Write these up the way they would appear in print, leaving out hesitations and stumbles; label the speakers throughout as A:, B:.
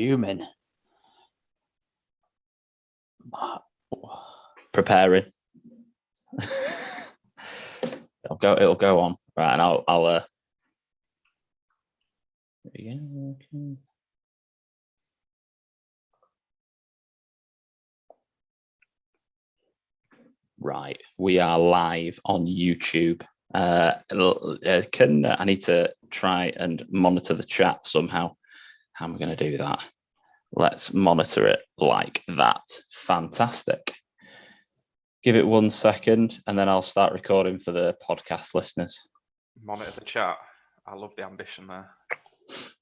A: Fuming.
B: Preparing. It'll go on. Right, and I'll yeah, okay. Right, we are live on YouTube. I need to try and monitor the chat somehow. How am I going to do that? Let's monitor it like that. Fantastic. Give it 1 second, and then I'll start recording for the podcast listeners.
C: Monitor the chat. I love the ambition there.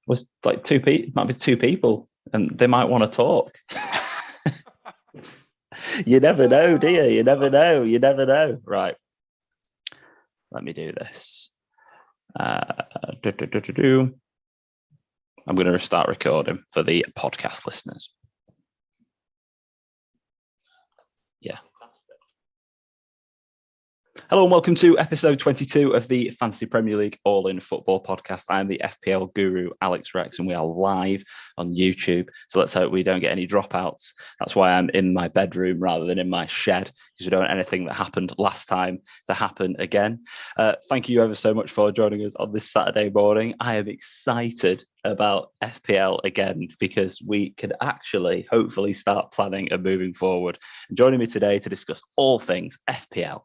B: Was like might be two people, and they might want to talk. You never know, do you? You never know. You never know. Right. Let me do this. I'm going to start recording for the podcast listeners. Yeah. Fantastic. Hello and welcome to episode 22 of the Fantasy Premier League All In Football podcast. I'm the FPL guru, Alex Rex, and we are live on YouTube. So let's hope we don't get any dropouts. That's why I'm in my bedroom rather than in my shed, because we don't want anything that happened last time to happen again. Thank you ever so much for joining us on this Saturday morning. I am excited about FPL again because we can actually hopefully start planning and moving forward. And joining me today to discuss all things FPL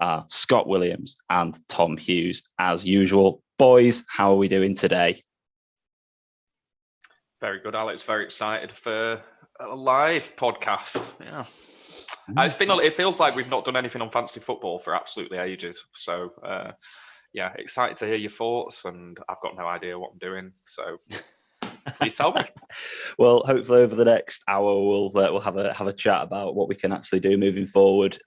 B: are Scott Williams and Tom Hughes, as usual. Boys, how are we doing today?
C: Very good, Alex. Very excited for a live podcast. Yeah, it feels like we've not done anything on fantasy football for absolutely ages. So, yeah, excited to hear your thoughts, and I've got no idea what I'm doing. So, please tell me.
B: Well, hopefully over the next hour we'll have a chat about what we can actually do moving forward.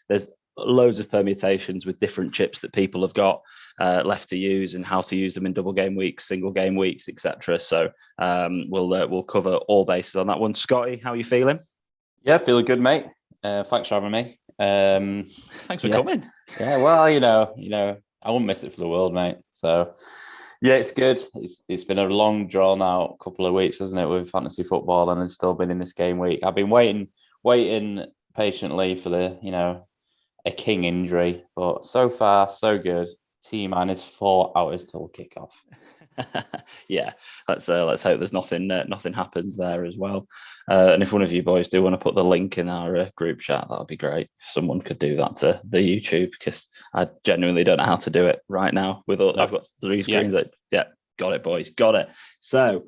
B: There's loads of permutations with different chips that people have got left to use and how to use them in double game weeks, single game weeks, etc. So we'll cover all bases on that one. Scotty, how are you feeling?
A: Yeah, feeling good, mate. Thanks for having me.
B: Thanks for coming.
A: Yeah, well, you know, I wouldn't miss it for the world, mate. So yeah, it's good. It's been a long, drawn out couple of weeks, hasn't it, with fantasy football, and it's still been in this game week. I've been waiting patiently for a king injury, but so far so good. T-minus 4 hours till kickoff.
B: Yeah, let's hope there's nothing happens there as well. And if one of you boys do want to put the link in our group chat, that would be great. If someone could do that to the YouTube, because I genuinely don't know how to do it right now. I've got 3 screens. Yeah, got it, boys, got it. So,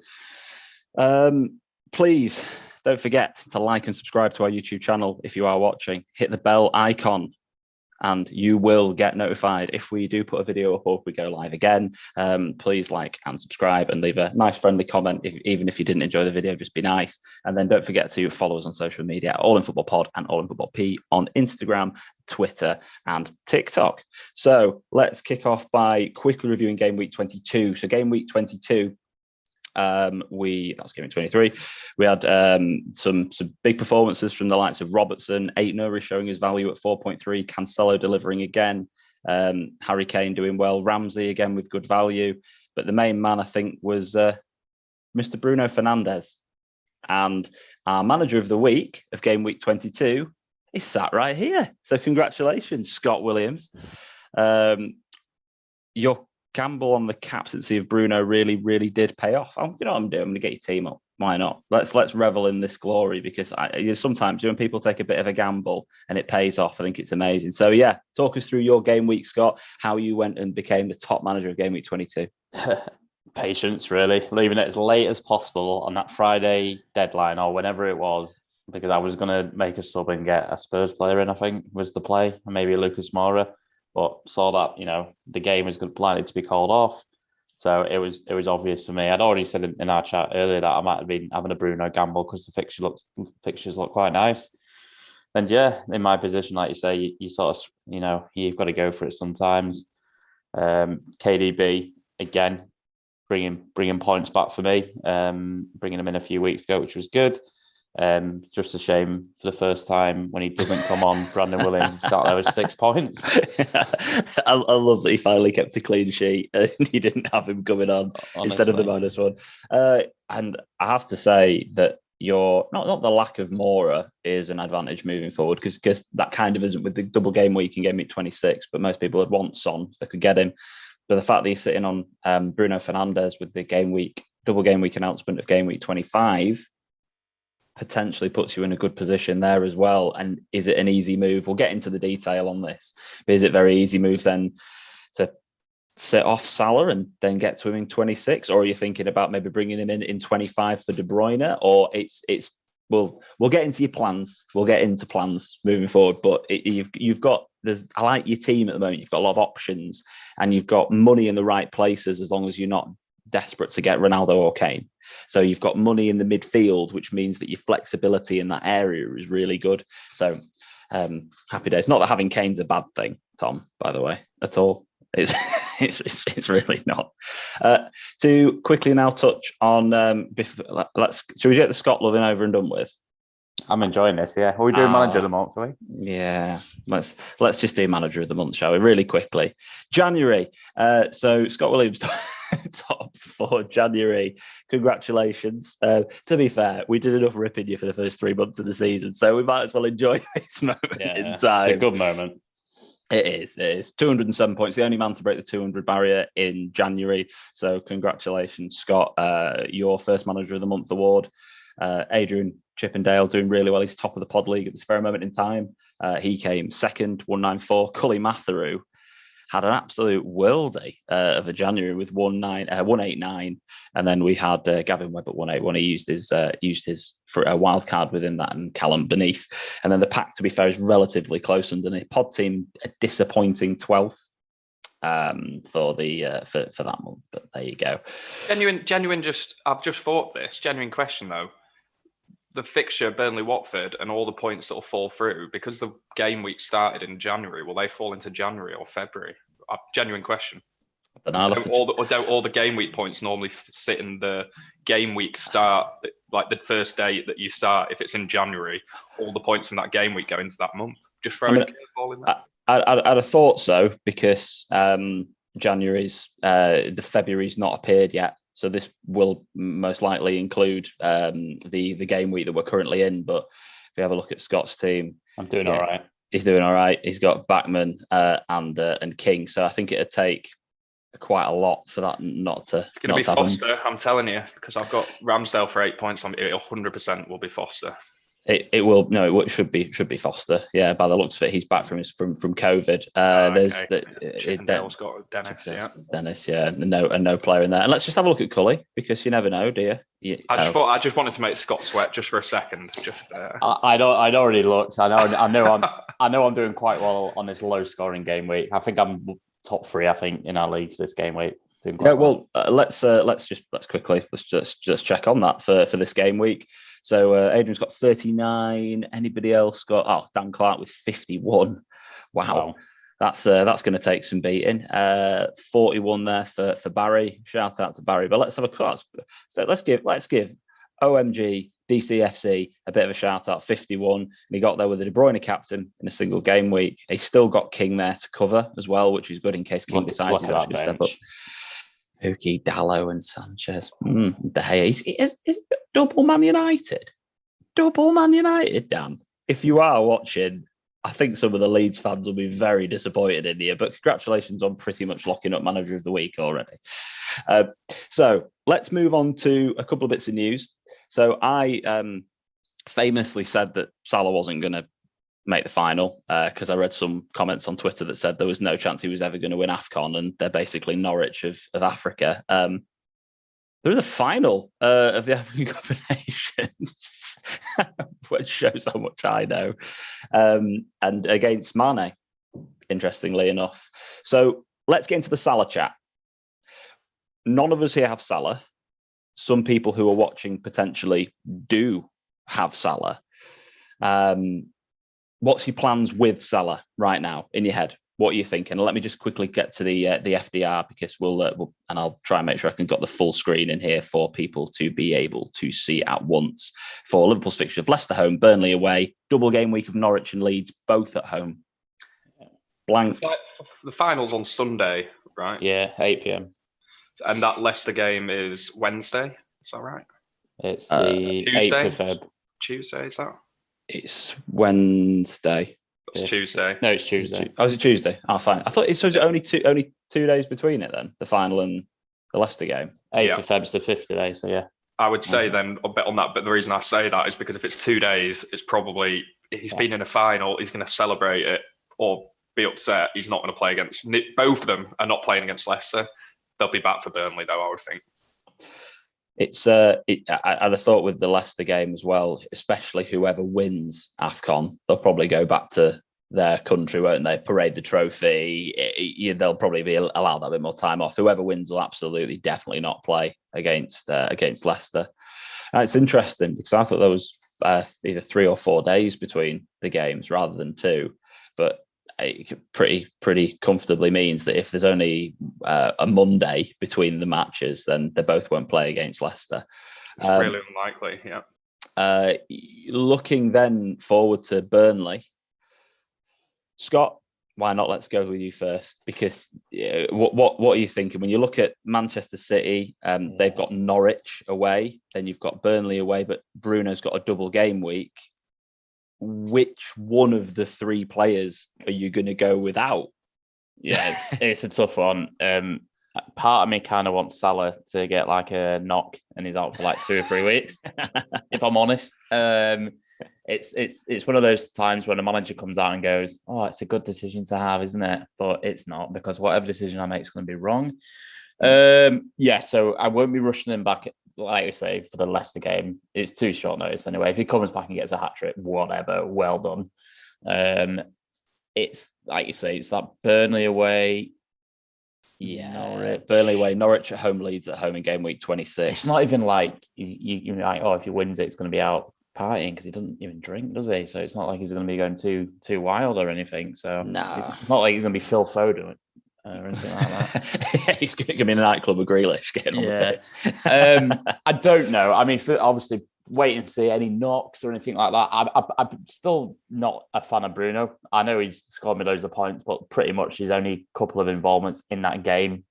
B: please don't forget to like and subscribe to our YouTube channel if you are watching. Hit the bell icon, and you will get notified if we do put a video up or if we go live again. Please like and subscribe and leave a nice friendly comment. Even if you didn't enjoy the video, just be nice. And then don't forget to follow us on social media, All In Football Pod and All In Football P on Instagram, Twitter and TikTok. So let's kick off by quickly reviewing game week 22. So game week 22, that was game 23. We had some big performances from the likes of Robertson, 8-0 showing his value at 4.3, Cancelo delivering again, Harry Kane doing well, Ramsey again with good value, but the main man I think was Mr. Bruno Fernandes. And our manager of the week of game week 22 is sat right here. So congratulations, Scott Williams. Your gamble on the captaincy of Bruno really did pay off. You know what I'm doing? I'm going to get your team up. Why not? Let's revel in this glory, because sometimes when people take a bit of a gamble and it pays off, I think it's amazing. So yeah, talk us through your game week, Scott, how you went and became the top manager of game week 22.
A: Patience, really. Leaving it as late as possible on that Friday deadline or whenever it was, because I was going to make a sub and get a Spurs player in, I think was the play, and maybe Lucas Moura. But saw that, the game was likely to be called off. So it was obvious for me. I'd already said in our chat earlier that I might have been having a Bruno gamble because the fixtures look quite nice. And yeah, in my position, like you say, you sort of, you've got to go for it sometimes. KDB, again, bringing points back for me, bringing him in a few weeks ago, which was good. Just a shame for the first time when he doesn't come on, Brandon Williams sat there with 6 points.
B: I love that he finally kept a clean sheet and you didn't have him coming on. Honestly, instead of the -1. And I have to say that your not the lack of Mora is an advantage moving forward because that kind of isn't with the double game week in game week 26. But most people would want Son if they could get him. But the fact that he's sitting on Bruno Fernandes with the double game week announcement of game week 25 potentially puts you in a good position there as well. And is it an easy move? We'll get into the detail on this. But is it very easy move then to sit off Salah and then get to him in 26? Or are you thinking about maybe bringing him in 25 for De Bruyne? Or we'll get into your plans. We'll get into plans moving forward. But you've got, I like your team at the moment. You've got a lot of options and you've got money in the right places as long as you're not desperate to get Ronaldo or Kane. So you've got money in the midfield, which means that your flexibility in that area is really good. So happy days. Not that having Kane's a bad thing, Tom, by the way, at all. It's really not. To quickly now touch on, should we get the Scott loving over and done with?
A: I'm enjoying this. Yeah, are we doing manager of the month? Are we?
B: Yeah, let's just do manager of the month, shall we? Really quickly, January. So Scott Williams top for January. Congratulations. To be fair, we did enough ripping you for the first 3 months of the season, so we might as well enjoy this moment in time.
A: It's a good moment.
B: It is 207 points, the only man to break the 200 barrier in January. So congratulations, Scott. Your first manager of the month award. Adrian Chippendale doing really well. He's top of the pod league at this very moment in time. He came second, 194. Cully Matheru had an absolute worldie of a January with 189, and then we had Gavin Webb at 181. He used his for a wild card within that, and Callum beneath. And then the pack, to be fair, is relatively close underneath. Pod team a disappointing 12th for that month, but there you go.
C: Genuine. I've just thought this genuine question though. The fixture Burnley Watford and all the points that will fall through because the game week started in January. Will they fall into January or February? A genuine question. Don't all the game week points normally sit in the game week start, like the first day that you start? If it's in January, all the points from that game week go into that month. Just throwing a curveball in there.
B: I'd have thought so because January's the February's not appeared yet. So this will most likely include the game week that we're currently in. But if you have a look at Scott's team,
A: I'm doing all right.
B: He's doing all right. He's got Backman and King. So I think it'd take quite a lot for that not to. It's
C: going to be Foster. I'm telling you, because I've got Ramsdale for 8 points. It 100% will be Foster.
B: It will. No, it should be Foster. Yeah, by the looks of it, he's back from COVID.
C: Chippendale's got Dennis.
B: Yeah, no player in there. And let's just have a look at Cully because you never know, do you?
C: I just wanted to make Scott sweat just for a second.
A: I'd already looked. I know I'm doing quite well on this low scoring game week. I think I'm top 3. I think in our league this game week.
B: Let's quickly just check on that for this game week. So Adrian's got 39. Anybody else got? Dan Clark with 51. Wow. That's going to take some beating. 41 there for Barry. Shout out to Barry. But let's have a class. So let's give OMG DCFC a bit of a shout out. 51. And he got there with a De Bruyne captain in a single game week. He's still got King there to cover as well, which is good in case King decides he's actually going to step up. Pookie, Dallo, and Sanchez. De Gea. Is double Man United? Double Man United, Dan. If you are watching, I think some of the Leeds fans will be very disappointed in you, but congratulations on pretty much locking up manager of the week already. So let's move on to a couple of bits of news. So I famously said that Salah wasn't going to make the final because I read some comments on Twitter that said there was no chance he was ever going to win AFCON, and they're basically Norwich of Africa. They're in the final of the African Cup of Nations, which shows how much I know, and against Mane, interestingly enough. So let's get into the Salah chat. None of us here have Salah. Some people who are watching potentially do have Salah. What's your plans with Salah right now in your head? What are you thinking? Let me just quickly get to the FDR because we'll and I'll try and make sure I can get the full screen in here for people to be able to see at once. For Liverpool's fixture of Leicester home, Burnley away, double game week of Norwich and Leeds, both at home. Blank.
C: The final's on Sunday, right?
A: Yeah, 8 p.m.
C: And that Leicester game is Wednesday. Is that right?
A: It's the 8th of Feb.
C: Tuesday, is that?
B: It's Wednesday.
C: It's Tuesday.
A: No, it's Tuesday.
B: Oh, is it Tuesday? Oh, fine. I thought so. Is it only 2 days between it then? The final and the Leicester game.
A: 8th of Feb is the 5th today. So yeah.
C: I would say then a bit on that, but the reason I say that is because if it's 2 days, it's probably he's been in a final. He's going to celebrate it or be upset. He's not going to play against both of them. Are not playing against Leicester. They'll be back for Burnley though, I would think.
B: I'd have thought with the Leicester game as well, especially whoever wins AFCON, they'll probably go back to their country, won't they? Parade the trophy. They'll probably be allowed a bit more time off. Whoever wins will absolutely, definitely not play against Leicester. And it's interesting because I thought there was either 3 or 4 days between the games rather than 2, but it pretty comfortably means that if there's only a Monday between the matches, then they both won't play against Leicester.
C: It's really unlikely, yeah.
B: Looking then forward to Burnley, Scott, why not? Let's go with you first, because what are you thinking when you look at Manchester City? They've got Norwich away, then you've got Burnley away, but Bruno's got a double game week. Which one of the 3 players are you going to go without?
A: Yeah, it's a tough one. Part of me kind of wants Salah to get like a knock and he's out for like 2 or 3 weeks. If I'm honest, it's one of those times when a manager comes out and goes, "Oh, it's a good decision to have, isn't it?" But it's not, because whatever decision I make is going to be wrong. So I won't be rushing him back, like you say, for the Leicester game. It's too short notice anyway. If he comes back and gets a hat trick, whatever, well done. It's like you say, it's that Burnley away.
B: Yeah, Burnley away, Norwich at home, Leeds at home in game week 26.
A: It's not even like you're like, oh, if he wins it, it's going to be out partying, because he doesn't even drink, does he? So it's not like he's going to be going too wild or anything. So it's not like he's going to be Phil Foden or anything like that.
B: He's going to be in a nightclub with Grealish getting on the pitch.
A: I don't know. I mean, obviously, wait and see any knocks or anything like that. I'm still not a fan of Bruno. I know he's scored me loads of points, but pretty much his only couple of involvements in that game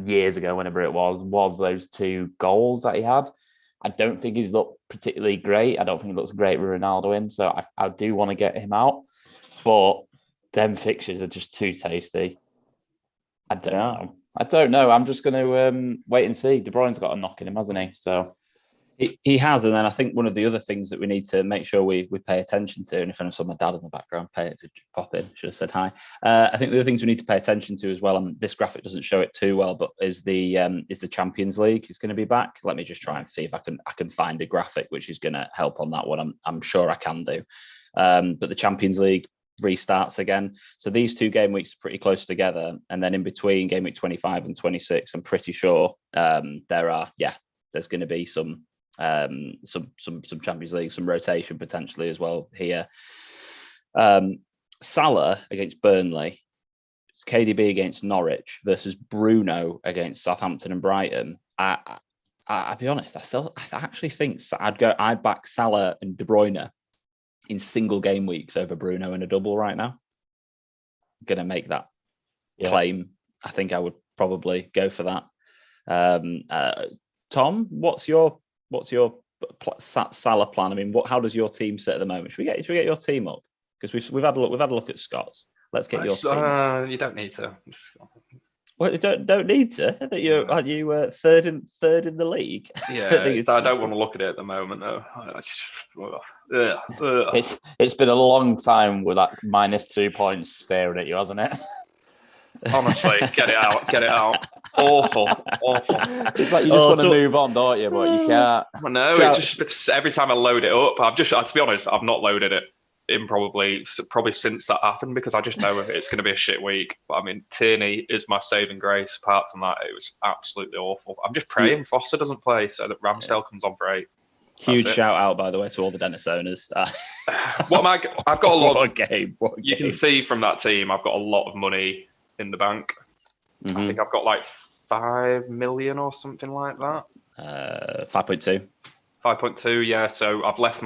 A: years ago, whenever it was those 2 goals that he had. I don't think he's looked particularly great. I don't think he looks great with Ronaldo in, so I do want to get him out. But them fixtures are just too tasty. I don't know. I'm just going to wait and see. De Bruyne's got a knock in him, hasn't he? So
B: he has, and then I think one of the other things that we need to make sure we pay attention to, and if I saw my dad in the background, pop in, should have said hi. I think the other things we need to pay attention to as well, and this graphic doesn't show it too well, but is the Champions League is going to be back. Let me just try and see if I can find a graphic which is going to help on that one. I'm sure I can do. But the Champions League restarts again. So these 2 game weeks are pretty close together, and then in between game week 25 and 26, I'm pretty sure there's going to be some Champions League, some rotation potentially as well here. Salah against Burnley, KDB against Norwich versus Bruno against Southampton and Brighton. I'll be honest, I actually think I'd back Salah and De Bruyne in single game weeks over Bruno in a double right now. I'm going to make that claim. I think I would probably go for that. Tom, what's your Salah plan? I mean, how does your team sit at the moment? Should we get your team up? Because we've had a look at Scott's. Let's get your team.
C: You don't need to.
B: Well, you don't need to. Are you third in the league?
C: Yeah, I don't want to look at it at the moment though.
A: It's been a long time with that -2 points staring at you, hasn't it?
C: Honestly, get it out. Awful.
A: It's like you just want to move on, don't you? But you can't.
C: No, it's just every time I load it up, to be honest, I've not loaded it in probably since that happened, because I just know it's going to be a shit week. But I mean, Tierney is my saving grace. Apart from that, it was absolutely awful. I'm just praying Foster doesn't play so that Ramsdale comes on for 8.
B: Huge shout out, by the way, to all the Dennis owners.
C: I've got a lot of
B: game.
C: You can see from that team, I've got a lot of money in the bank. Mm-hmm. I think I've got like 5 million or something like that.
B: 5.2.
C: 5.2, yeah. So I'd left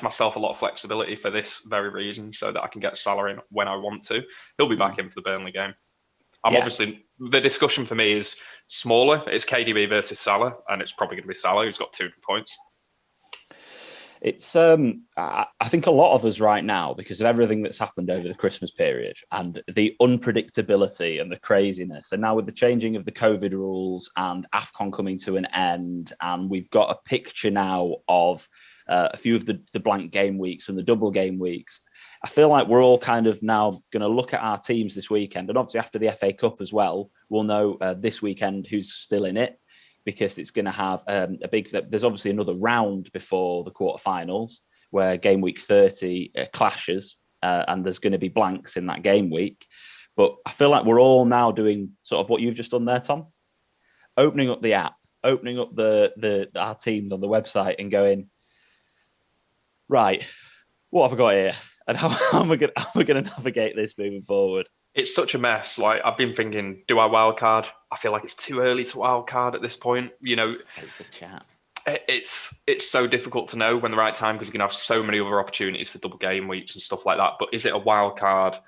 C: myself a lot of flexibility for this very reason, so that I can get Salah in when I want to. He'll be back in for the Burnley game. Obviously, the discussion for me is smaller. It's KDB versus Salah, and it's probably going to be Salah who's got 200 points.
B: It's I think a lot of us right now, because of everything that's happened over the Christmas period and the unpredictability and the craziness, and now with the changing of the COVID rules and AFCON coming to an end, and we've got a picture now of a few of the blank game weeks and the double game weeks. I feel like we're all kind of now going to look at our teams this weekend, and obviously after the FA Cup as well, we'll know this weekend who's still in it, because it's going to have there's obviously another round before the quarterfinals where game week 30 clashes, and there's going to be blanks in that game week. But I feel like we're all now doing sort of what you've just done there, Tom, opening up the app, opening up our teams on the website and going, right, what have I got here? And how am I going to navigate this moving forward?
C: It's such a mess. Like, I've been thinking, do I wildcard? I feel like it's too early to wildcard at this point. You know,
B: It's a chat.
C: It's so difficult to know when the right time, because you can have so many other opportunities for double game weeks and stuff like that. But is it a wildcard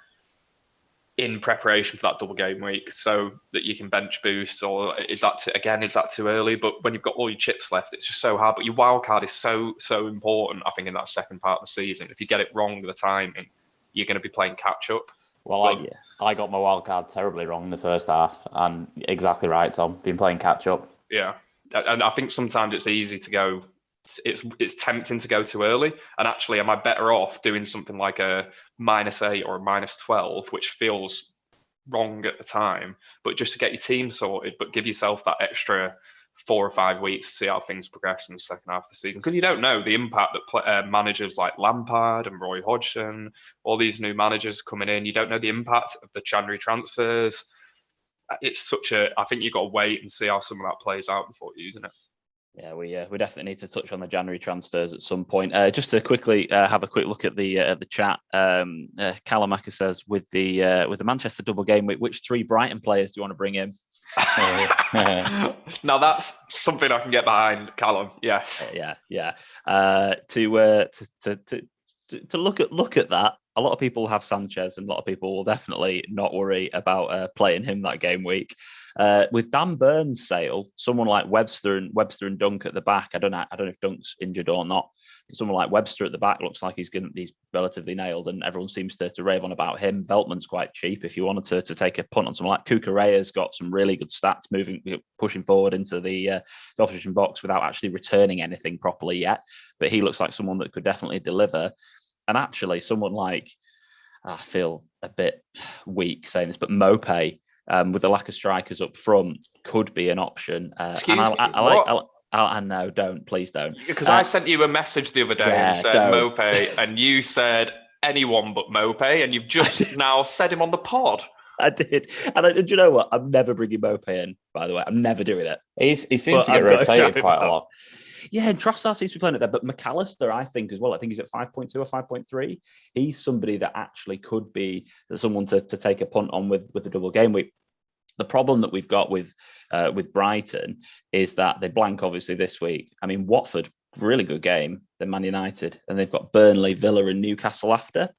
C: in preparation for that double game week so that you can bench boost, or is that too early? But when you've got all your chips left, it's just so hard. But your wildcard is so important, I think, in that second part of the season. If you get it wrong with the timing, you're going to be playing catch up.
A: Well, I got my wild card terribly wrong in the first half, and exactly right, Tom. Been playing catch up.
C: Yeah, and I think sometimes it's easy to go. It's tempting to go too early. And actually, am I better off doing something like a -8 or a -12, which feels wrong at the time, but just to get your team sorted, but give yourself that extra 4 or 5 weeks to see how things progress in the second half of the season, because you don't know the impact that managers like Lampard and Roy Hodgson, all these new managers coming in, you don't know the impact of the January transfers. It's I think you've got to wait and see how some of that plays out before using it.
B: Yeah, we definitely need to touch on the January transfers at some point. Just to quickly have a quick look at the chat. Kalamaka says, with the Manchester double game week, which 3 Brighton players do you want to bring in?
C: Now that's something I can get behind, Callum. Yes.
B: Yeah. To look at that, a lot of people have Sanchez, and a lot of people will definitely not worry about playing him that game week. With Dan Burns' sale, someone like Webster and Dunk at the back. I don't know if Dunk's injured or not. But someone like Webster at the back looks like he's relatively nailed, and everyone seems to rave on about him. Veltman's quite cheap if you wanted to take a punt on someone like Kukureya's got some really good stats, pushing forward into the opposition box without actually returning anything properly yet. But he looks like someone that could definitely deliver. And actually, someone like, I feel a bit weak saying this, but Mopé, with the lack of strikers up front, could be an option.
C: Excuse me.
B: No, please don't.
C: Because I sent you a message the other day and said Mopé, and you said anyone but Mopé, and you've just now said him on the pod.
B: I did. And do you know what? I'm never bringing Mopé in, by the way. I'm never doing it.
A: He seems to get rotated quite a lot.
B: Yeah, and Trossard seems to be playing it there. But McAllister, I think, as well, I think he's at 5.2 or 5.3. He's somebody that actually could be someone to take a punt on with the double game week. The problem that we've got with Brighton is that they blank, obviously, this week. I mean, Watford, really good game. They're Man United. And they've got Burnley, Villa and Newcastle after.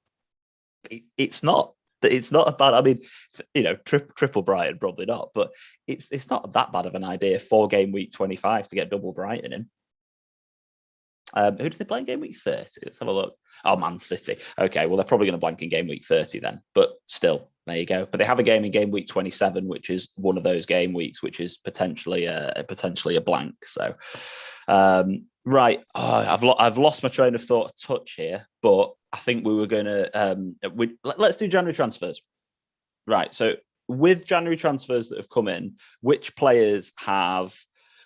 B: It's not a bad, I mean, triple Brighton, probably not. But it's not that bad of an idea, 4 game week 25 to get double Brighton in. Who did they play in game week 30? Let's have a look. Oh, Man City. Okay, well, they're probably going to blank in game week 30 then. But still, there you go. But they have a game in game week 27, which is one of those game weeks, which is potentially a blank. So, right. Oh, I've lost my train of thought a touch here, but I think we were going to... let's do January transfers. Right. So with January transfers that have come in, which players have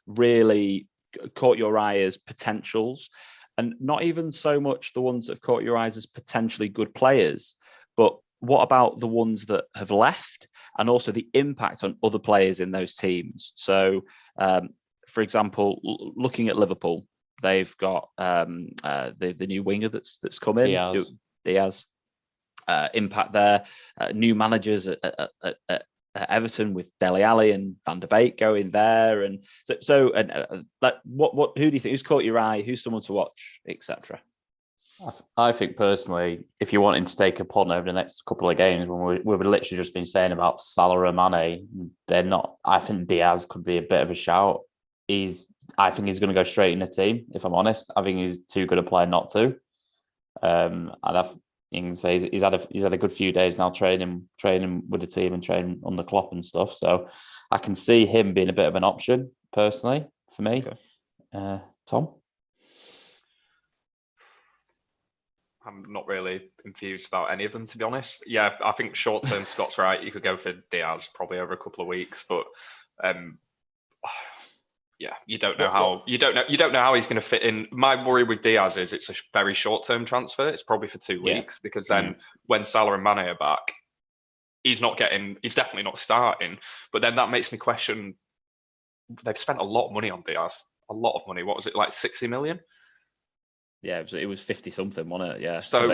B: really caught your eye as potentials, and not even so much the ones that have caught your eyes as potentially good players, but what about the ones that have left, and also the impact on other players in those teams? So, for example, looking at Liverpool, they've got the new winger that's come in, Diaz. Impact there. New managers at Everton with Dele Alli and Van der Beek going there, and so who do you think, who's caught your eye, who's someone to watch, etc.?
A: I think personally, if you're wanting to take a punt over the next couple of games, when we've literally just been saying about Salah and Mane, they're not. I think Diaz could be a bit of a shout. I think he's going to go straight in the team. If I'm honest, I think he's too good a player not to. And you can say he's had a good few days now training with the team and training on the Klopp and stuff. So I can see him being a bit of an option personally for me. Okay. Tom.
C: I'm not really confused about any of them, to be honest. Yeah, I think short term, Scott's right. You could go for Diaz probably over a couple of weeks, but yeah, you don't know how he's going to fit in. My worry with Diaz is it's a very short term transfer. It's probably for 2 weeks because then when Salah and Mane are back, he's definitely not starting. But then that makes me question. They've spent a lot of money on Diaz. A lot of money. What was it, like 60 million?
B: Yeah, it was 50 something, wasn't it? Yeah.
C: So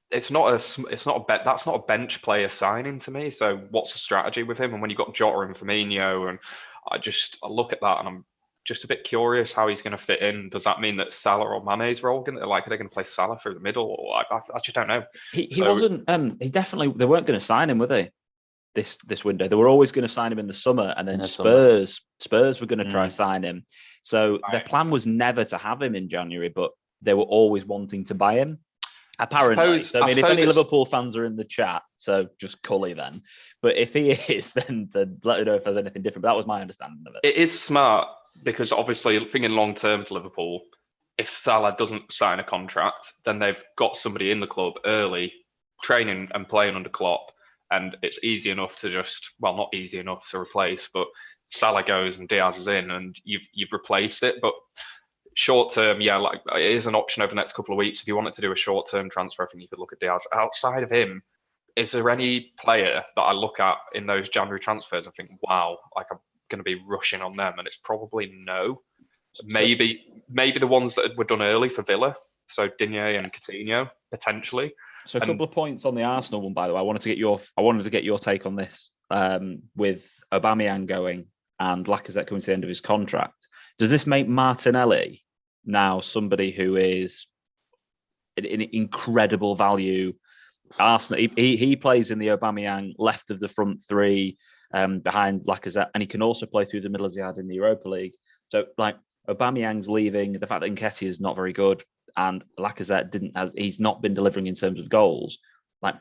C: it's not a bet. That's not a bench player signing to me. So what's the strategy with him? And when you've got Jota and Firmino, and I look at that and I'm just a bit curious how he's going to fit in. Does that mean that Salah or Mane's role are they going to play Salah through the middle? Or I just don't know.
B: He wasn't. He definitely. They weren't going to sign him, were they? This window, they were always going to sign him in the summer, and then Spurs were going to try sign him. So their plan was never to have him in January, but they were always wanting to buy him. Apparently, if any Liverpool fans are in the chat, so just Cully then. But if he is, then let me know if there's anything different. But that was my understanding of it.
C: It is smart because obviously thinking long term for Liverpool, if Salah doesn't sign a contract, then they've got somebody in the club early, training and playing under Klopp, and it's easy enough to not easy enough to replace, but Salah goes and Diaz is in, and you've replaced it, but. Short term, like it is an option over the next couple of weeks. If you wanted to do a short term transfer, I think you could look at Diaz. Outside of him, is there any player that I look at in those January transfers and think, wow, like I'm going to be rushing on them? And it's probably no. Maybe the ones that were done early for Villa, so Digne and Coutinho potentially.
B: So a couple of points on the Arsenal one, by the way. I wanted to get your take on this. With Aubameyang going and Lacazette coming to the end of his contract, does this make Martinelli now somebody who is an incredible value? Arsenal, he plays in the Aubameyang left of the front three behind Lacazette, and he can also play through the middle as he had in the Europa League. So, like, Aubameyang's leaving, the fact that Nketiah is not very good, and Lacazette he's not been delivering in terms of goals. Like,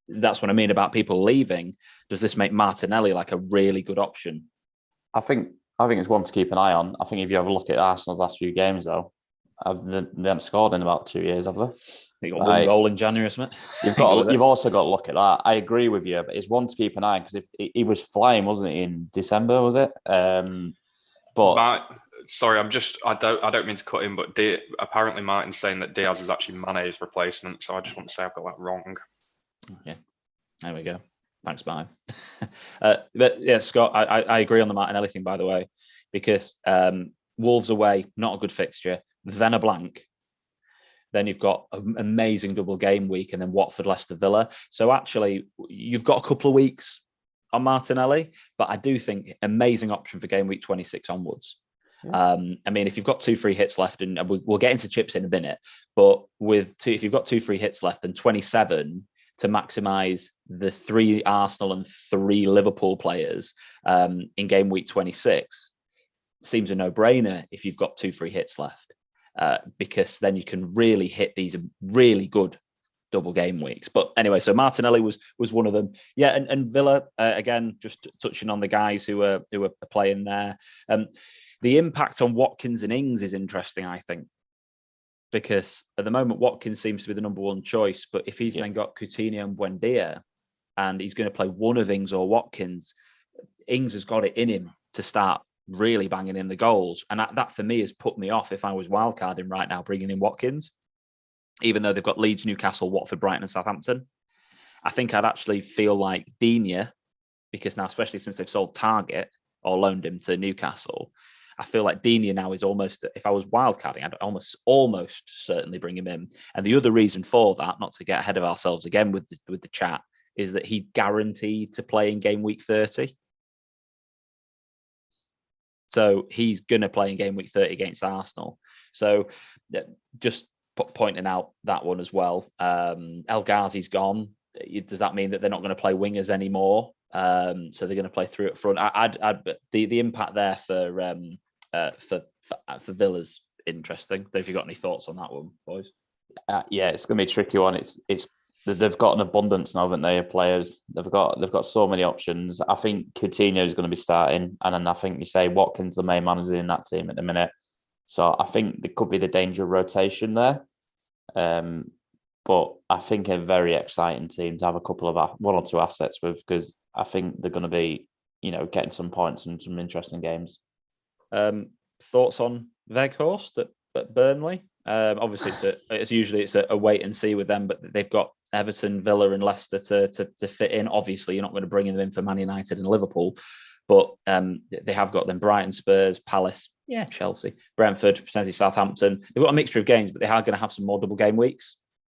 B: that's what I mean about people leaving. Does this make Martinelli like a really good option?
A: I think it's one to keep an eye on. I think if you have a look at Arsenal's last few games, though, they haven't scored in about 2 years, have they?
B: They got one goal in January, isn't it?
A: You've also got to look at that. I agree with you, but it's one to keep an eye on because if he was flying, wasn't he, in December? Was it?
C: Sorry, I don't mean to cut in, but apparently Martin's saying that Diaz is actually Mane's replacement. So I just want to say I've got that wrong.
B: Okay, there we go. Thanks, bye. But yeah, Scott, I agree on the Martinelli thing, by the way, because Wolves away, not a good fixture. Then a blank. Then you've got an amazing double game week, and then Watford, Leicester, Villa. So actually, you've got a couple of weeks on Martinelli, but I do think amazing option for game week 26 onwards. Yeah. I mean, if you've got 2 free hits left, and we'll get into chips in a minute, but if you've got 2 free hits left, then 27 to maximise the 3 Arsenal and 3 Liverpool players in game week 26 seems a no-brainer if you've got 2 free hits left, because then you can really hit these really good double game weeks. But anyway, so Martinelli was one of them. Yeah, and Villa, again, just touching on the guys who are playing there. The impact on Watkins and Ings is interesting, I think, because at the moment Watkins seems to be the number one choice, but if he's then got Coutinho and Buendia and he's going to play one of Ings or Watkins, Ings has got it in him to start really banging in the goals. And that for me has put me off if I was wildcarding right now, bringing in Watkins, even though they've got Leeds, Newcastle, Watford, Brighton and Southampton. I think I'd actually feel like Digne, because now, especially since they've sold Target or loaned him to Newcastle, I feel like Digne now is almost, if I was wildcarding, I'd almost certainly bring him in. And the other reason for that, not to get ahead of ourselves again with the chat, is that he guaranteed to play in game week 30. So he's going to play in game week 30 against Arsenal. So just pointing out that one as well. El Ghazi's gone. Does that mean that they're not going to play wingers anymore? So they're going to play through at front. The impact there for Villa's interesting. Have you got any thoughts on that one, boys?
A: Yeah, it's going to be a tricky one. It's they've got an abundance now, haven't they, of players? They've got so many options. I think Coutinho is going to be starting, and then I think you say Watkins the main manager in that team at the minute. So I think there could be the danger of rotation there. But I think a very exciting team to have a couple of one or two assets with, because I think they're going to be, getting some points and some interesting games.
B: Thoughts on Weghorst at Burnley? Obviously, it's usually a wait and see with them, but they've got Everton, Villa, and Leicester to fit in. Obviously, you're not going to bring them in for Man United and Liverpool, but they have got them Brighton, Spurs, Palace, Chelsea, Brentford, potentially Southampton. They've got a mixture of games, but they are going to have some more double game weeks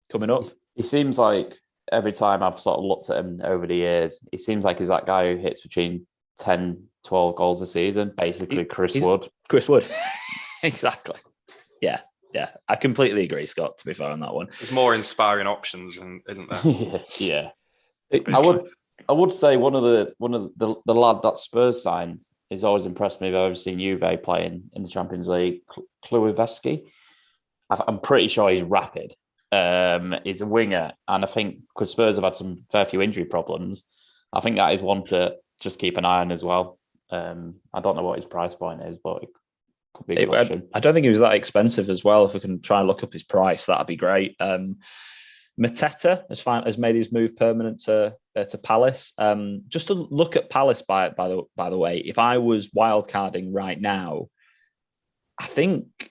B: coming up.
A: He seems like every time I've sort of looked at him over the years, he seems like he's that guy who hits between 10, 12 goals a season, basically Chris Wood.
B: Chris Wood, exactly. Yeah, I completely agree, Scott, to be fair on that one.
C: There's more inspiring options, isn't there?
A: Yeah. I would say one of the lad that Spurs signed has always impressed me. I've ever seen Juve playing in the Champions League, Kluivescu. I'm pretty sure he's rapid. He's a winger, and I think because Spurs have had some fair few injury problems, I think that is one to just keep an eye on as well. I don't know what his price point is, but it could be a good option.
B: I don't think he was that expensive as well. If we can try and look up his price, that'd be great. Mateta has made his move permanent to Palace. Just to look at Palace, by the way, if I was wildcarding right now, I think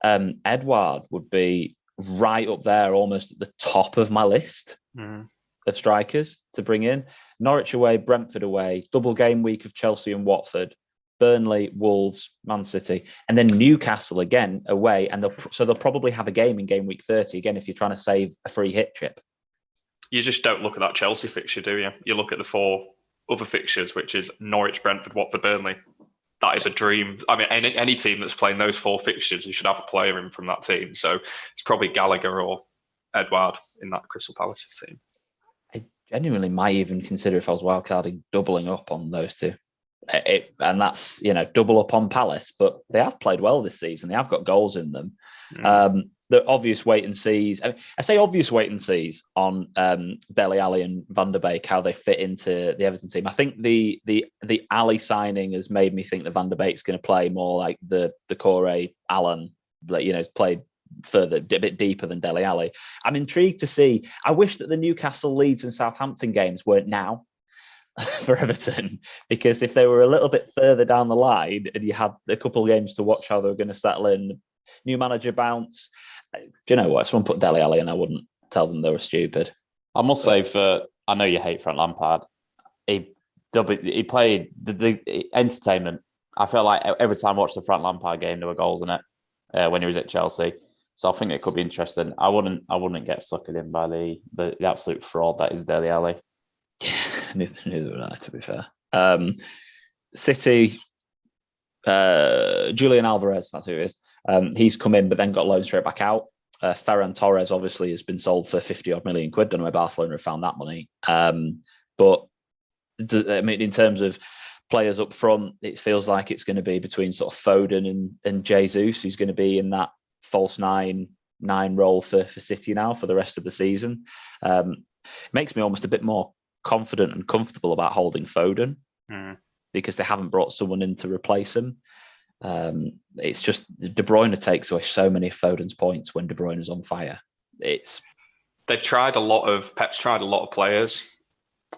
B: Edouard would be right up there, almost at the top of my list of strikers to bring in. Norwich away, Brentford away, double game week of Chelsea and Watford, Burnley, Wolves, Man City, and then Newcastle again away. And they'll probably have a game in game week 30 again if you're trying to save a free hit chip.
C: You just don't look at that Chelsea fixture, do you? You look at the four other fixtures, which is Norwich, Brentford, Watford, Burnley. That is a dream. I mean, any team that's playing those four fixtures, you should have a player in from that team. So it's probably Gallagher or Edouard in that Crystal Palace team.
B: I genuinely might even consider, if I was wildcarding, doubling up on those two. And that's, double up on Palace, but they have played well this season. They have got goals in them. The obvious wait and sees. I say obvious wait and sees on Dele Alli and Van der Beek, how they fit into the Everton team. I think the Alli signing has made me think that Van der Beek's going to play more like the Corey Allen, that has played further, a bit deeper than Dele Alli. I'm intrigued to see. I wish that the Newcastle, Leeds, and Southampton games weren't now for Everton, because if they were a little bit further down the line and you had a couple of games to watch how they were going to settle in, new manager bounce. Do you know what? If someone put Dele Alli in, I wouldn't tell them they were stupid.
A: I must say, I know you hate Frank Lampard. He played the entertainment. I feel like every time I watched the Frank Lampard game, there were goals in it when he was at Chelsea. So I think it could be interesting. I wouldn't get suckered in by the absolute fraud that is Dele Alli.
B: Neither would I, to be fair. City, Julian Alvarez, that's who it is. He's come in, but then got loaned straight back out. Ferran Torres obviously has been sold for 50 odd million quid. Don't know where Barcelona have found that money. But in terms of players up front, it feels like it's going to be between sort of Foden and Jesus, who's going to be in that false nine role for City now for the rest of the season. Makes me almost a bit more confident and comfortable about holding Foden because they haven't brought someone in to replace him. It's just De Bruyne takes away so many of Foden's points when De Bruyne is on fire. Pep's tried a lot of players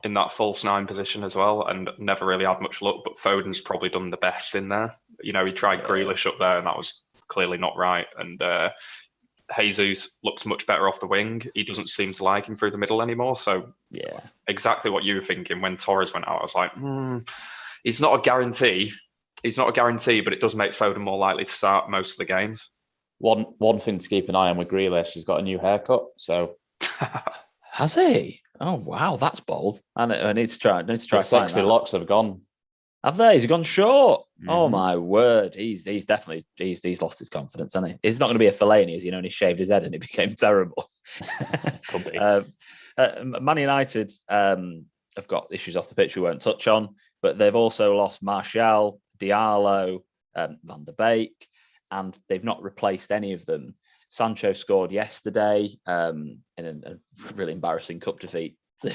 B: in that false nine position as well, and never really had much luck. But Foden's probably done the best in there. He tried Grealish up there, and that was clearly not right. And Jesus looks much better off the wing. He doesn't seem to like him through the middle anymore. So yeah, exactly what you were thinking when Torres went out. I was like, he's not a guarantee. He's not a guarantee, but it does make Foden more likely to start most of the games.
A: One thing to keep an eye on with Grealish, he's got a new haircut. So
B: has he? Oh wow, that's bold. I need to try.
A: The sexy locks have gone.
B: Have they? He's gone short.
A: Mm-hmm.
B: Oh my word! He's definitely lost his confidence, hasn't he? He's not going to be a Fellaini, as he only shaved his head and it became terrible.
A: Could be.
B: Man United have got issues off the pitch we won't touch on, but they've also lost Martial, Diallo, Van der Beek, and they've not replaced any of them. Sancho scored yesterday in a really embarrassing cup defeat to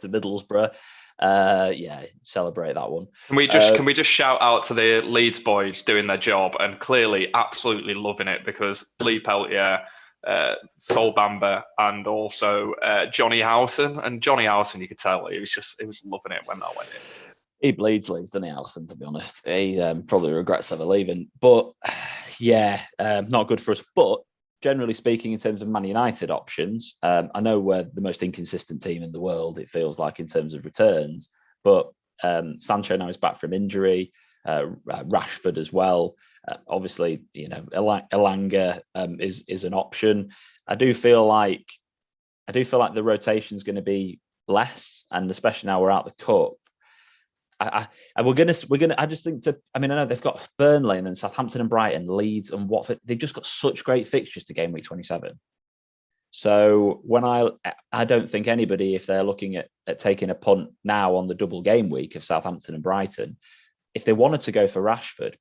B: Middlesbrough. Celebrate that one.
C: Can we just shout out to the Leeds boys doing their job and clearly absolutely loving it, because Lee Peltier, Sol Bamba, and also Johnny Howson. And Johnny Howson, you could tell he was loving it when that went in.
B: He bleeds Leeds, doesn't he, Howson, to be honest? He probably regrets ever leaving. But not good for us. But generally speaking, in terms of Man United options, I know we're the most inconsistent team in the world, it feels like, in terms of returns. But Sancho now is back from injury, Rashford as well. Obviously, Elanga is an option. I do feel like the rotation is going to be less, and especially now we're out the cup. I just think I know they've got Burnley and then Southampton and Brighton, Leeds and Watford. They've just got such great fixtures to game week 27. So when I don't think anybody, if they're looking at taking a punt now on the double game week of Southampton and Brighton, if they wanted to go for Rashford,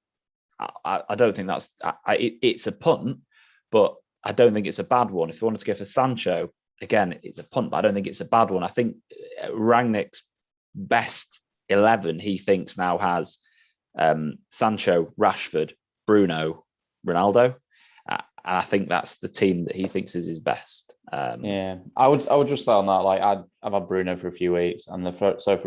B: I don't think it's a punt, but I don't think it's a bad one. If they wanted to go for Sancho, again, it's a punt, but I don't think it's a bad one. I think Rangnick's best 11 he thinks now has Sancho, Rashford, Bruno, Ronaldo. And I think that's the team that he thinks is his best.
A: I would just say on that, like I've had Bruno for a few weeks, and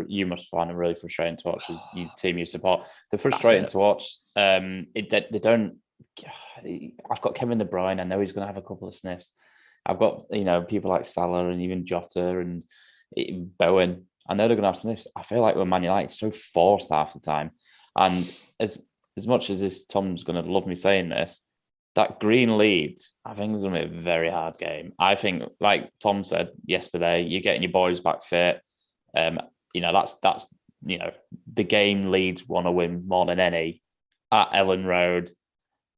A: you must find him really frustrating to watch as you team you support. They're frustrating to watch. They don't. I've got Kevin De Bruyne. I know he's going to have a couple of sniffs. I've got people like Salah and even Jota and Bowen. I know they're going to have sniffs. I feel like when Man United so forced half the time, and as much as this, Tom's going to love me saying this, that Green Leeds, I think it's going to be a very hard game. I think, like Tom said yesterday, you're getting your boys back fit. That's the game Leeds want to win more than any at Ellen Road.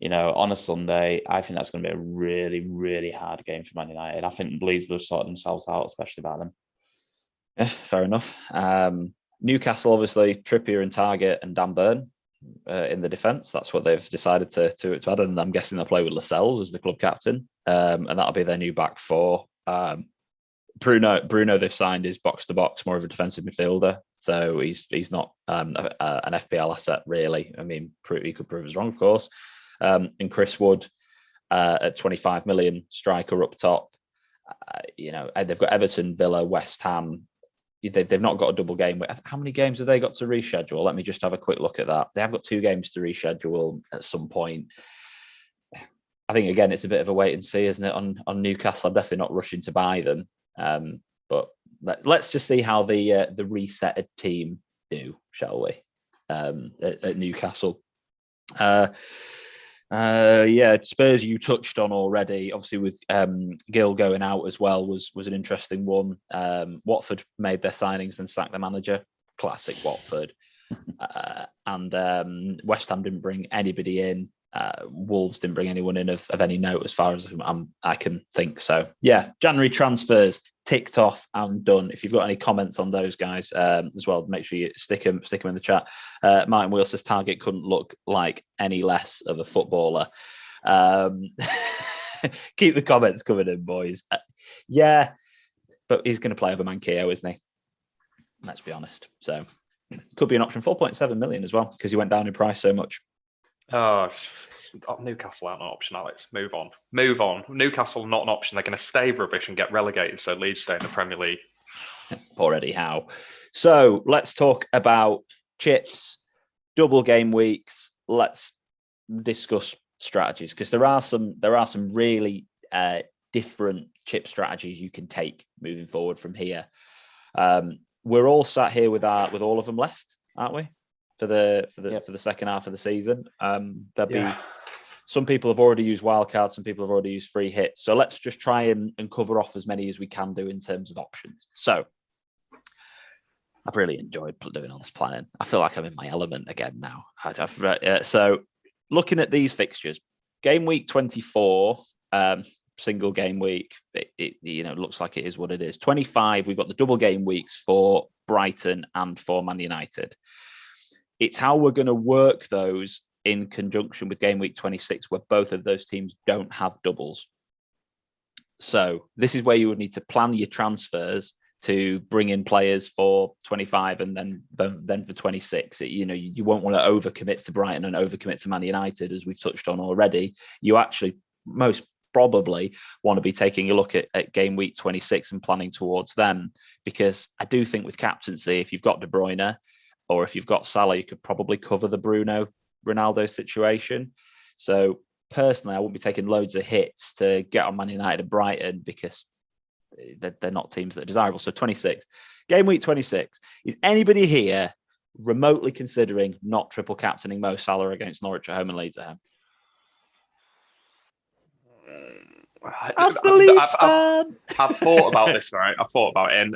A: On a Sunday. I think that's going to be a really, really hard game for Man United. I think Leeds will sort themselves out, especially about them.
B: Yeah, fair enough. Newcastle, obviously, Trippier and Target and Dan Burn in the defence. That's what they've decided to add. And I'm guessing they'll play with Lascelles as the club captain. And that'll be their new back four. Bruno they've signed is box to box, more of a defensive midfielder. So he's not an FPL asset, really. I mean, he could prove us wrong, of course. And Chris Wood at 25 million, striker up top. They've got Everton, Villa, West Ham. They've not got a double game. How many games have they got to reschedule? Let me just have a quick look at that. They have got 2 games to reschedule at some point. I think, again, it's a bit of a wait and see, isn't it, on Newcastle? I'm definitely not rushing to buy them. But let's just see how the resetted team do, shall we, at Newcastle. Spurs you touched on already. Obviously, with Gill going out as well was an interesting one. Watford made their signings, then sacked their manager. Classic Watford. And West Ham didn't bring anybody in. Wolves didn't bring anyone in of any note, as far as I can think. So, January transfers ticked off and done. If you've got any comments on those guys as well, make sure you stick them in the chat. Martin Wheel says Target couldn't look like any less of a footballer. Keep the comments coming in, boys. But he's going to play over Manquillo, isn't he? Let's be honest. So, could be an option. 4.7 million as well, because he went down in price so much.
C: Oh, Newcastle aren't an option, Alex. Move on. Newcastle not an option. They're going to stay rubbish and get relegated, so Leeds stay in the Premier League.
B: Already how. So let's talk about chips, double game weeks. Let's discuss strategies, because there are some really different chip strategies you can take moving forward from here. We're all sat here with all of them left, aren't we? For the second half of the season. There'll be some people have already used wildcards, some people have already used free hits. So let's just try and cover off as many as we can do in terms of options. So I've really enjoyed doing all this planning. I feel like I'm in my element again now. So looking at these fixtures, game week 24, single game week, it looks like it is what it is. 25, we've got the double game weeks for Brighton and for Man United. It's how we're going to work those in conjunction with game week 26, where both of those teams don't have doubles. So this is where you would need to plan your transfers to bring in players for 25 and then for 26. You won't want to overcommit to Brighton and overcommit to Man United, as we've touched on already. You actually most probably want to be taking a look at game week 26 and planning towards them, because I do think with captaincy, if you've got De Bruyne or if you've got Salah, you could probably cover the Bruno Ronaldo situation. So personally, I wouldn't be taking loads of hits to get on Man United and Brighton, because they're not teams that are desirable. So 26, game week 26. Is anybody here remotely considering not triple captaining Mo Salah against Norwich at home and Leeds at home? That's the Leeds fan.
C: I've thought about this, right? I've thought about it, and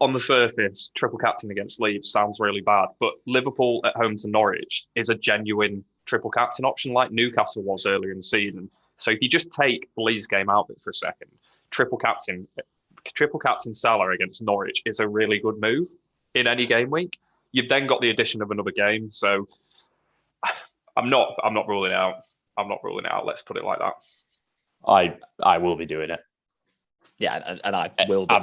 C: on the surface, triple captain against Leeds sounds really bad, but Liverpool at home to Norwich is a genuine triple captain option, like Newcastle was earlier in the season. So if you just take the Leeds game out of it for a second, triple captain Salah against Norwich is a really good move in any game week. You've then got the addition of another game, so I'm not ruling it out. I'm not ruling it out. Let's put it like that.
A: I will be doing it.
B: Yeah, and I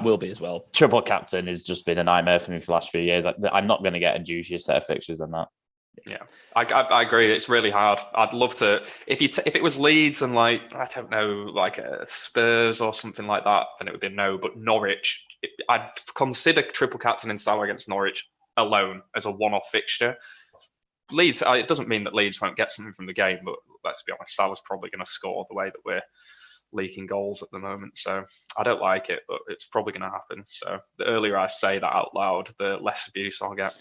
B: will be as well.
A: Triple captain has just been a nightmare for me for the last few years. I'm not going to get a juicier set of fixtures than that.
C: Yeah, I agree. It's really hard. I'd love to. If it was Leeds and I don't know, Spurs or something like that, then it would be no. But Norwich, I'd consider triple captain in Salah against Norwich alone as a one-off fixture. Leeds, it doesn't mean that Leeds won't get something from the game, but let's be honest, Salah's probably going to score the way that we're leaking goals at the moment. So I don't like it, but it's probably going to happen. So the earlier I say that out loud, the less abuse I'll get.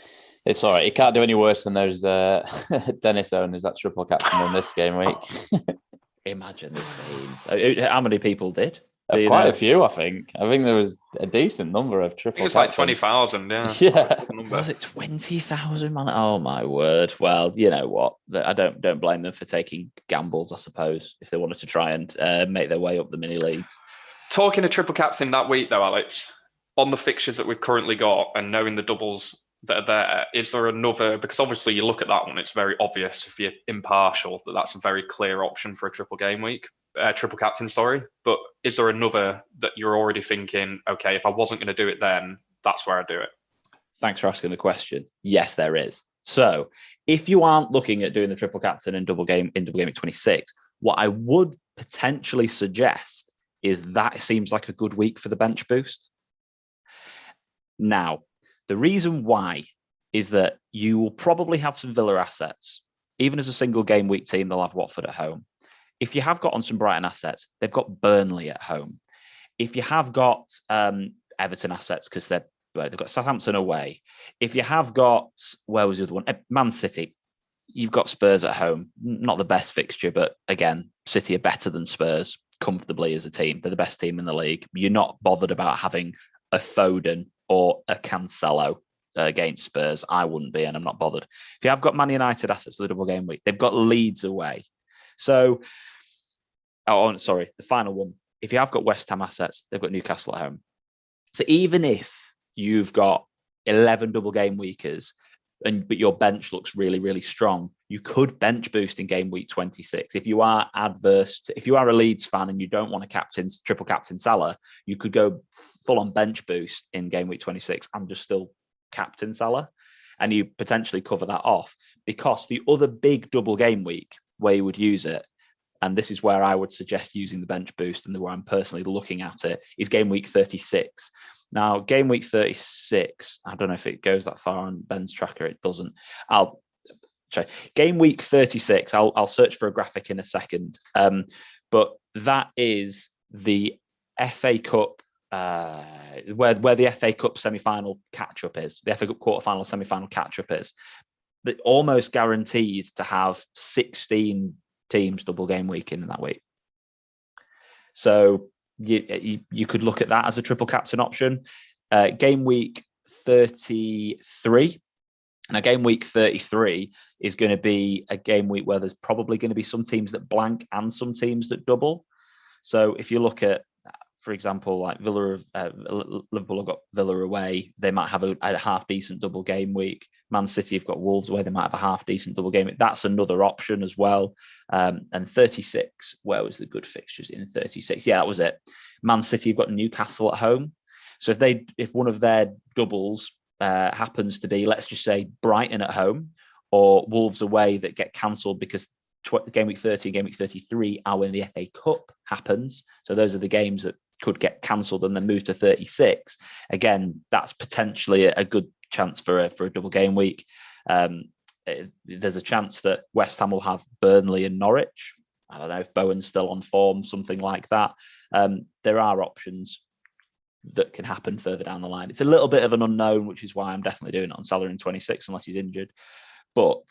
A: It's all right. He can't do any worse than those Dennis owners that triple captain in this game week.
B: Imagine the scenes. How many people did?
A: Quite a few, I think. I think there was a decent number of triple.
C: I think it's like 20,000. Yeah.
A: Yeah.
B: Was it 20,000, man? Oh my word! Well, you know what? I don't blame them for taking gambles. I suppose if they wanted to try and make their way up the mini leagues.
C: Talking of triple captain that week, though, Alex, on the fixtures that we've currently got and knowing the doubles that are there, is there another? Because obviously you look at that one, it's very obvious if you're impartial that that's a very clear option for a triple game week. Triple captain, sorry. But is there another that you're already thinking, okay, if I wasn't going to do it then, that's where I do it?
B: Thanks for asking the question. Yes, there is. So if you aren't looking at doing the triple captain in double game week 26, what I would potentially suggest is that it seems like a good week for the bench boost. Now, the reason why is that you will probably have some Villa assets. Even as a single game week team, they'll have Watford at home. If you have got on some Brighton assets, they've got Burnley at home. If you have got Everton assets, because they've got Southampton away. If you have got, where was the other one? Man City. You've got Spurs at home. Not the best fixture, but again, City are better than Spurs comfortably as a team. They're the best team in the league. You're not bothered about having a Foden or a Cancelo against Spurs. I wouldn't be, and I'm not bothered. If you have got Man United assets for the double game week, they've got Leeds away. So, the final one. If you have got West Ham assets, they've got Newcastle at home. So even if you've got 11 double game weekers, but your bench looks really, really strong, you could bench boost in game week 26. If you are if you are a Leeds fan and you don't want to triple captain Salah, you could go full on bench boost in game week 26 and just still captain Salah, and you potentially cover that off, because the other big double game week where you would use it, and this is where I would suggest using the bench boost and where I'm personally looking at it, is game week 36. Now, game week 36, I don't know if it goes that far on Ben's tracker. It doesn't. I'll try. Game week 36, I'll search for a graphic in a second. But that is the FA Cup, where the FA Cup semi-final catch-up is. The FA Cup quarter-final, semi-final catch-up is. They're almost guaranteed to have 16 teams double game week in that week. So you could look at that as a triple captain option. Game week 33. And game week 33 is going to be a game week where there's probably going to be some teams that blank and some teams that double. So if you look at, for example, like Liverpool have got Villa away, they might have a half decent double game week. Man City have got Wolves away, they might have a half decent double game week. That's another option as well. And 36, where was the good fixtures in 36? Yeah, that was it. Man City have got Newcastle at home. So if one of their doubles happens to be, let's just say, Brighton at home or Wolves away that get cancelled because game week 30 and game week 33 are when the FA Cup happens. So those are the games that could get cancelled and then move to 36. Again, that's potentially a good chance for a double game week. There's a chance that West Ham will have Burnley and Norwich. I don't know if Bowen's still on form, something like that. There are options that can happen further down the line. It's a little bit of an unknown, which is why I'm definitely doing it on Salah in 26 unless he's injured. But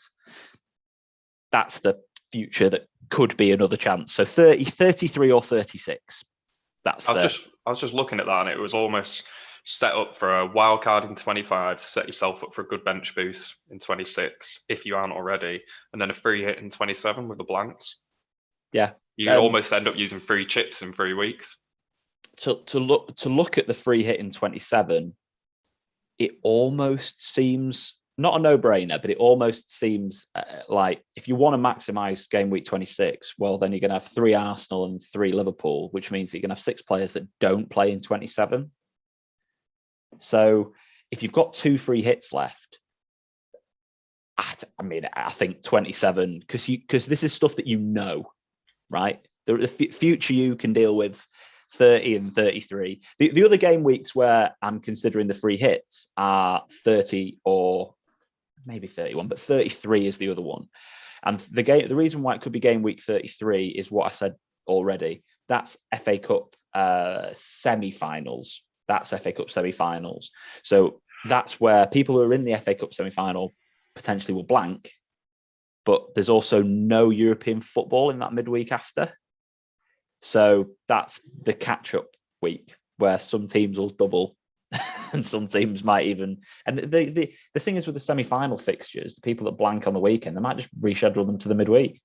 B: that's the future that could be another chance. So 30, 33 or 36. I
C: was just looking at that, and it was almost set up for a wild card in 25 to set yourself up for a good bench boost in 26 if you aren't already, and then a free hit in 27 with the blanks.
B: Yeah,
C: you almost end up using free chips in 3 weeks.
B: To look at the free hit in 27, it almost seems not a no-brainer, but it almost seems like if you want to maximise game week 26, well, then you're going to have 3 Arsenal and 3 Liverpool, which means that you're going to have 6 players that don't play in 27. So if you've got 2 free hits left, I think 27, because this is stuff that you know, right? The future you can deal with 30 and 33. The other game weeks where I'm considering the free hits are 30 or maybe 31, but 33 is the other one. And the reason why it could be game week 33 is what I said already. That's FA Cup semi-finals. That's FA Cup semi-finals. So that's where people who are in the FA Cup semi-final potentially will blank, but there's also no European football in that midweek after. So that's the catch-up week where some teams will double and some teams might even... And the thing is with the semi-final fixtures, the people that blank on the weekend, they might just reschedule them to the midweek.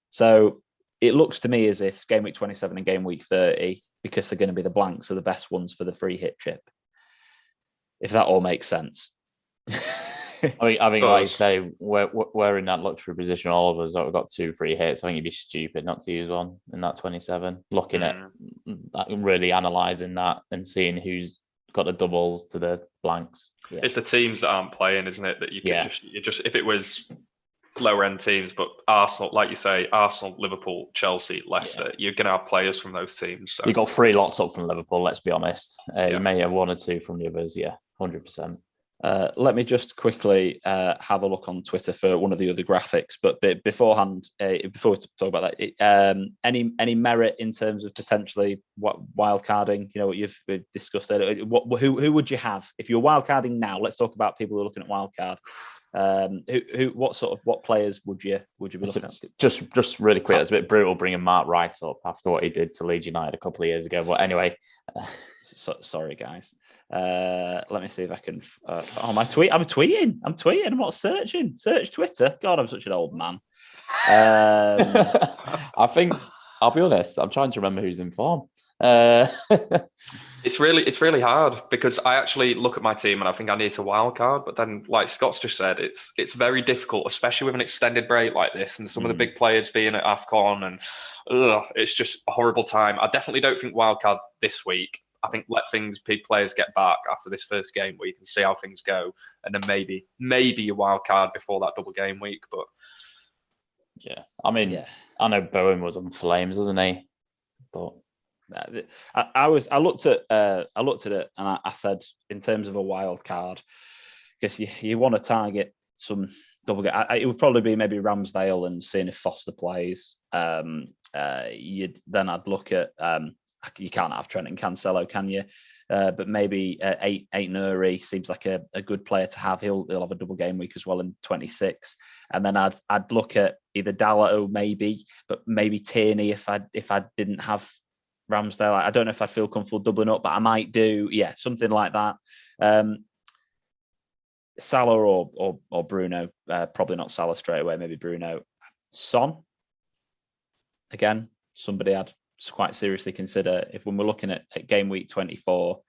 B: So it looks to me as if game week 27 and game week 30, because they're going to be the blanks, are the best ones for the free hit chip. If that all makes sense.
A: I think like you say, we're in that luxury position, all of us, that we've got 2 free hits. I think you'd be stupid not to use one in that 27. Looking at that, really analysing that and seeing who's got the doubles to the blanks.
C: Yeah. It's the teams that aren't playing, isn't it? That you can just if it was lower end teams, but Arsenal, like you say, Arsenal, Liverpool, Chelsea, Leicester, you're going to have players from those teams. So.
A: You got 3 lots up from Liverpool, let's be honest. You may have 1 or 2 from the others, 100%.
B: Let me just quickly have a look on Twitter for one of the other graphics. But beforehand, before we talk about that, any merit in terms of potentially what wildcarding? You know what you've discussed there. Who would you have if you're wildcarding now? Let's talk about people who are looking at wildcard. What players would you be looking at?
A: Just really quick, it's a bit brutal bringing Mark Wright up after what he did to Leeds United a couple of years ago. But anyway,
B: sorry guys. Let me see if I can. I'm tweeting. I'm not searching. Search Twitter. God, I'm such an old man.
A: I think I'll be honest. I'm trying to remember who's in form.
C: It's really hard because I actually look at my team and I think I need to wild card, but then like Scott's just said, it's very difficult, especially with an extended break like this and some of the big players being at AFCON and it's just a horrible time. I definitely don't think wild card this week. I think let big players get back after this first game week and see how things go, and then maybe a wild card before that double game week. But
A: I know Bowen was on flames, wasn't he? But
B: I looked at it and I said, in terms of a wild card, because you want to target some double game. It would probably be maybe Ramsdale and seeing if Foster plays. Then I'd look at you can't have Trent and Cancelo, can you? But maybe eight Nuri seems like a good player to have. He'll have a double game week as well in 26. And then I'd look at either Dalot maybe, but maybe Tierney if I didn't have Ramsdale. I don't know if I'd feel comfortable doubling up, but I might do, something like that. Salah or Bruno, probably not Salah straight away, maybe Bruno. Son, again, somebody I'd quite seriously consider if when we're looking at game week 24.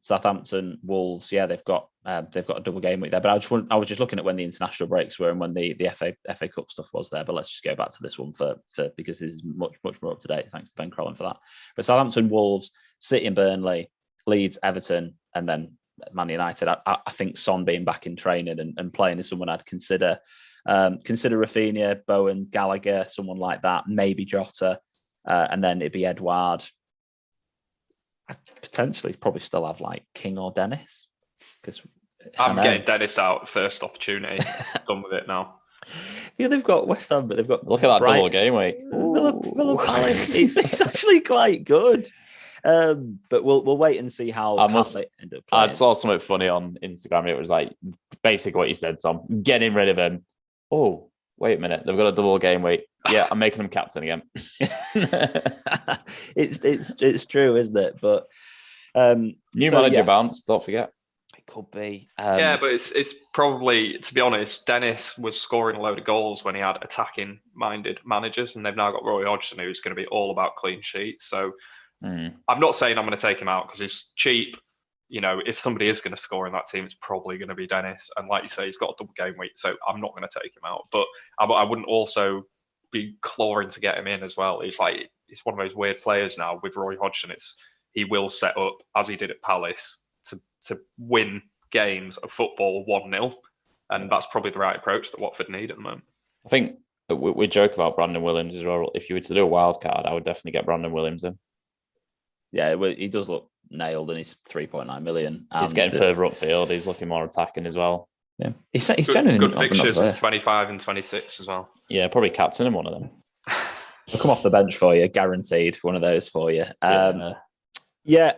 B: Southampton, Wolves, they've got a double game week there. But I was just looking at when the international breaks were and when the FA Cup stuff was there. But let's just go back to this one for because this is much more up to date. Thanks to Ben Crolin for that. But Southampton, Wolves, City and Burnley, Leeds, Everton, and then Man United. I think Son being back in training and playing is someone I'd consider. Consider Rafinha, Bowen, Gallagher, someone like that. Maybe Jota, and then it'd be Edouard. I'd potentially probably still have like King or Dennis because
C: I'm getting Dennis out first opportunity. Done with it now.
B: They've got West Ham, but they've got
A: look at that double game week.
B: Villa Palace. It's actually quite good. But we'll wait and see how they end up playing.
A: I saw something funny on Instagram. It was like basically what you said, Tom. Getting rid of him. Oh, wait a minute. They've got a double game week. Yeah, I'm making them captain again.
B: It's true, isn't it? But
A: new manager bounce. Don't forget.
B: It could be.
C: But it's probably, to be honest, Dennis was scoring a load of goals when he had attacking-minded managers, and they've now got Roy Hodgson, who's going to be all about clean sheets. So I'm not saying I'm going to take him out because he's cheap. You know, if somebody is going to score in that team, it's probably going to be Dennis. And like you say, he's got a double game week, so I'm not going to take him out. But I wouldn't also be clawing to get him in as well. He's one of those weird players now with Roy Hodgson. He will set up, as he did at Palace, to win games of football 1-0. And that's probably the right approach that Watford need at the moment.
A: I think we joke about Brandon Williams as well. If you were to do a wild card, I would definitely get Brandon Williams in.
B: Yeah, he does look nailed, and he's 3.9 million.
A: He's getting further upfield. He's looking more attacking as well.
B: Yeah, he's genuinely
C: good fixtures in 25 and 26 as well.
A: Yeah, probably captain in one of them.
B: I'll come off the bench for you, guaranteed. One of those for you.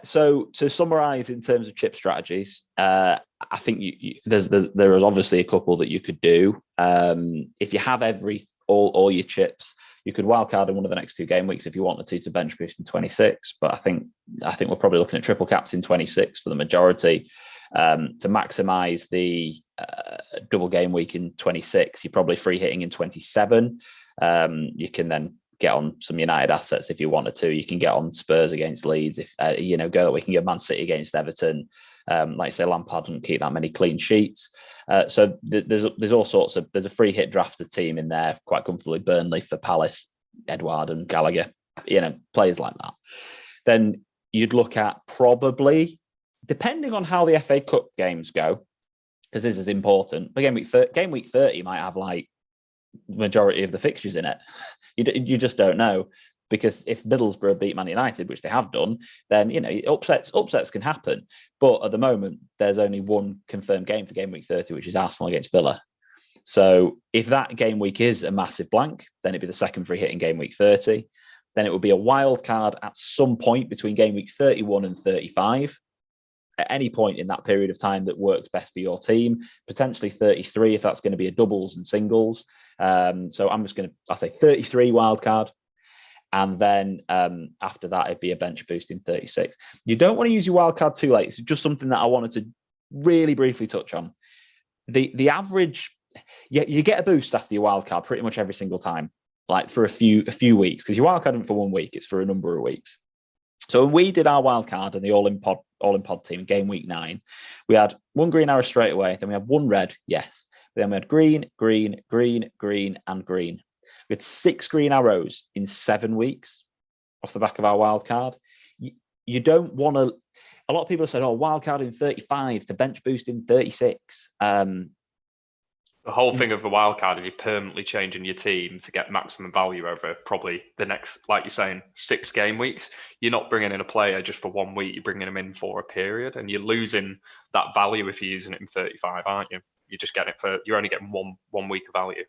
B: So to summarise in terms of chip strategies, I think there is obviously a couple that you could do. If you have all your chips, you could wildcard in one of the next 2 game weeks if you wanted to bench boost in 26. But I think we're probably looking at triple caps in 26 for the majority. To maximise the double game week in 26, you're probably free hitting in 27. You can then get on some United assets if you wanted to. You can get on Spurs against Leeds. If we can get Man City against Everton. Like I say, Lampard didn't keep that many clean sheets. So there's all sorts of, there's a free hit drafted team in there quite comfortably. Burnley for Palace, Edouard and Gallagher, players like that. Then you'd look at probably, depending on how the FA Cup games go, because this is important, but game week 30 might have like majority of the fixtures in it. You just don't know, because if Middlesbrough beat Man United, which they have done, then upsets can happen. But at the moment, there's only one confirmed game for game week 30, which is Arsenal against Villa. So if that game week is a massive blank, then it'd be the second free hit in game week 30. Then it would be a wild card at some point between game week 31 and 35. At any point in that period of time that works best for your team, potentially 33 if that's going to be a doubles and singles. So I'm just I'll say 33 wild card. And then after that, it'd be a bench boost in 36. You don't want to use your wild card too late. It's just something that I wanted to really briefly touch on. The average, you get a boost after your wild card pretty much every single time, like for a few weeks, because your wild card isn't for 1 week, it's for a number of weeks. So when we did our wild card and the all in pod team game week 9, we had 1 green arrow straight away. Then we had 1 red, yes. Then we had green, green, green, green, and green. We had 6 green arrows in 7 weeks off the back of our wild card. You don't want to. A lot of people said, "Oh, wild card in 35 to bench boost in 36."
C: The whole thing of the wild card is you're permanently changing your team to get maximum value over probably the next, like you're saying, 6 game weeks. You're not bringing in a player just for 1 week. You're bringing them in for a period, and you're losing that value if you're using it in 35, aren't you? You're just getting it you're only getting one week of value.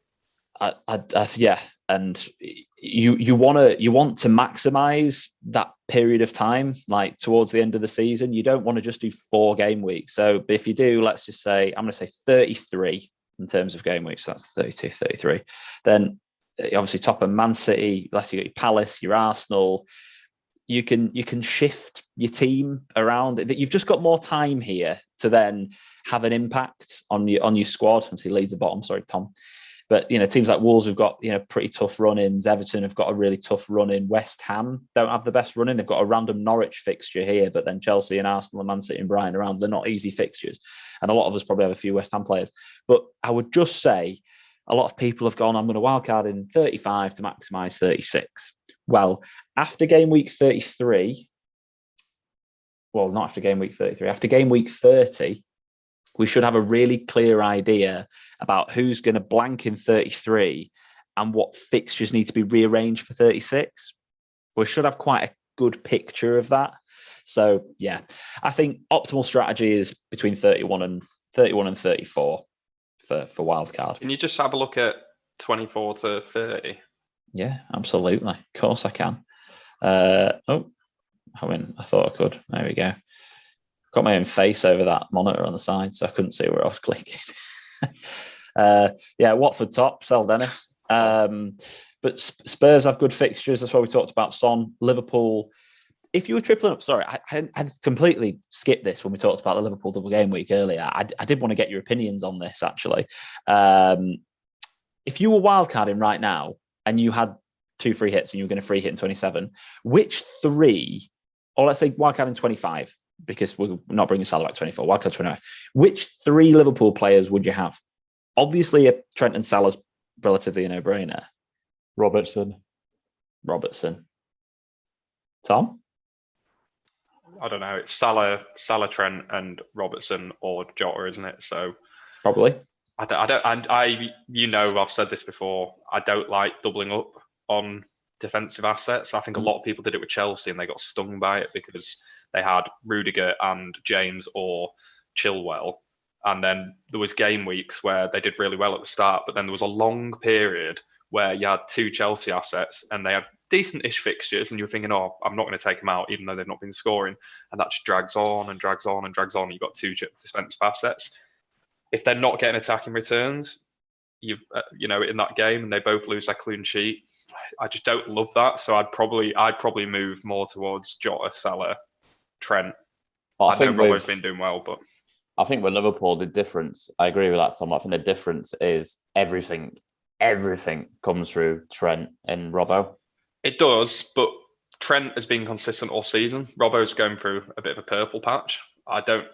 B: Yeah, and you want to maximize that period of time, like towards the end of the season. You don't want to just do 4 game weeks. So if you do, let's just say, I'm going to say 33 in terms of game weeks. That's 32, 33. Then obviously top of Man City, unless you got your Palace, your Arsenal, you can shift your team around. You've just got more time here to then have an impact on your squad. Obviously, Leeds are bottom. Sorry, Tom. But teams like Wolves have got pretty tough run-ins. Everton have got a really tough run-in. West Ham don't have the best run-in. They've got a random Norwich fixture here, but then Chelsea and Arsenal and Man City and Brighton around. They're not easy fixtures, and a lot of us probably have a few West Ham players. But I would just say a lot of people have gone, I'm going to wildcard in 35 to maximise 36. Well, after game week 33, well, not after game week 33, after game week 30, we should have a really clear idea about who's going to blank in 33 and what fixtures need to be rearranged for 36. We should have quite a good picture of that. So, yeah, I think optimal strategy is between 31 and 34 for wildcard.
C: Can you just have a look at 24 to 30?
B: Yeah, absolutely. Of course I can. I thought I could. There we go. Got my own face over that monitor on the side, so I couldn't see where I was clicking. Watford top, sell Dennis. But Spurs have good fixtures. That's why we talked about Son. Liverpool. If you were tripling up, sorry, I completely skipped this when we talked about the Liverpool double game week earlier. I did want to get your opinions on this, actually. If you were wildcarding right now and you had 2 free hits and you were going to free hit in 27, which 3, or let's say wildcarding 25, because we're not bringing Salah back 24, wildcard 25, which 3 Liverpool players would you have? Obviously, Trent and Salah's relatively a no-brainer.
A: Robertson.
B: Tom?
C: I don't know. It's Salah, Trent, and Robertson or Jota, isn't it? So
B: probably.
C: I've said this before. I don't like doubling up on defensive assets. I think a lot of people did it with Chelsea and they got stung by it because they had Rudiger and James or Chilwell. And then there was game weeks where they did really well at the start, but then there was a long period where you had 2 Chelsea assets and they had decent-ish fixtures and you were thinking, I'm not going to take them out even though they've not been scoring. And that just drags on and drags on and drags on. And you've got 2 defensive assets. If they're not getting attacking returns, in that game and they both lose their clean sheet, I just don't love that. So I'd probably move more towards Jota, Salah, Trent. I know Robbo's been doing well, but
A: I think with Liverpool, the difference, I agree with that, Tom. I think the difference is everything comes through Trent and Robbo.
C: It does, but Trent has been consistent all season. Robbo's going through a bit of a purple patch. I don't,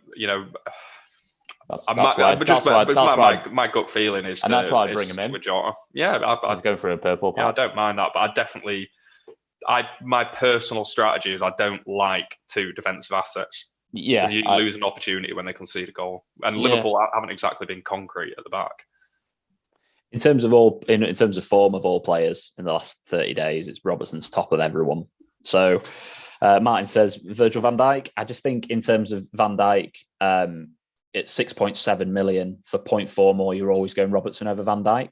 C: my gut feeling is,
A: and that's why I bring him in
C: with Jota. Yeah,
A: He's going through a purple patch.
C: Yeah, I don't mind that, but my personal strategy is I don't like 2 defensive assets.
A: Yeah,
C: you lose an opportunity when they concede a goal, and Liverpool haven't exactly been concrete at the back.
B: In terms of form of all players in the last 30 days, it's Robertson's top of everyone. So Martin says Virgil van Dijk. I just think in terms of Van Dijk, it's 6.7 million for 0.4 more. You're always going Robertson over Van Dijk.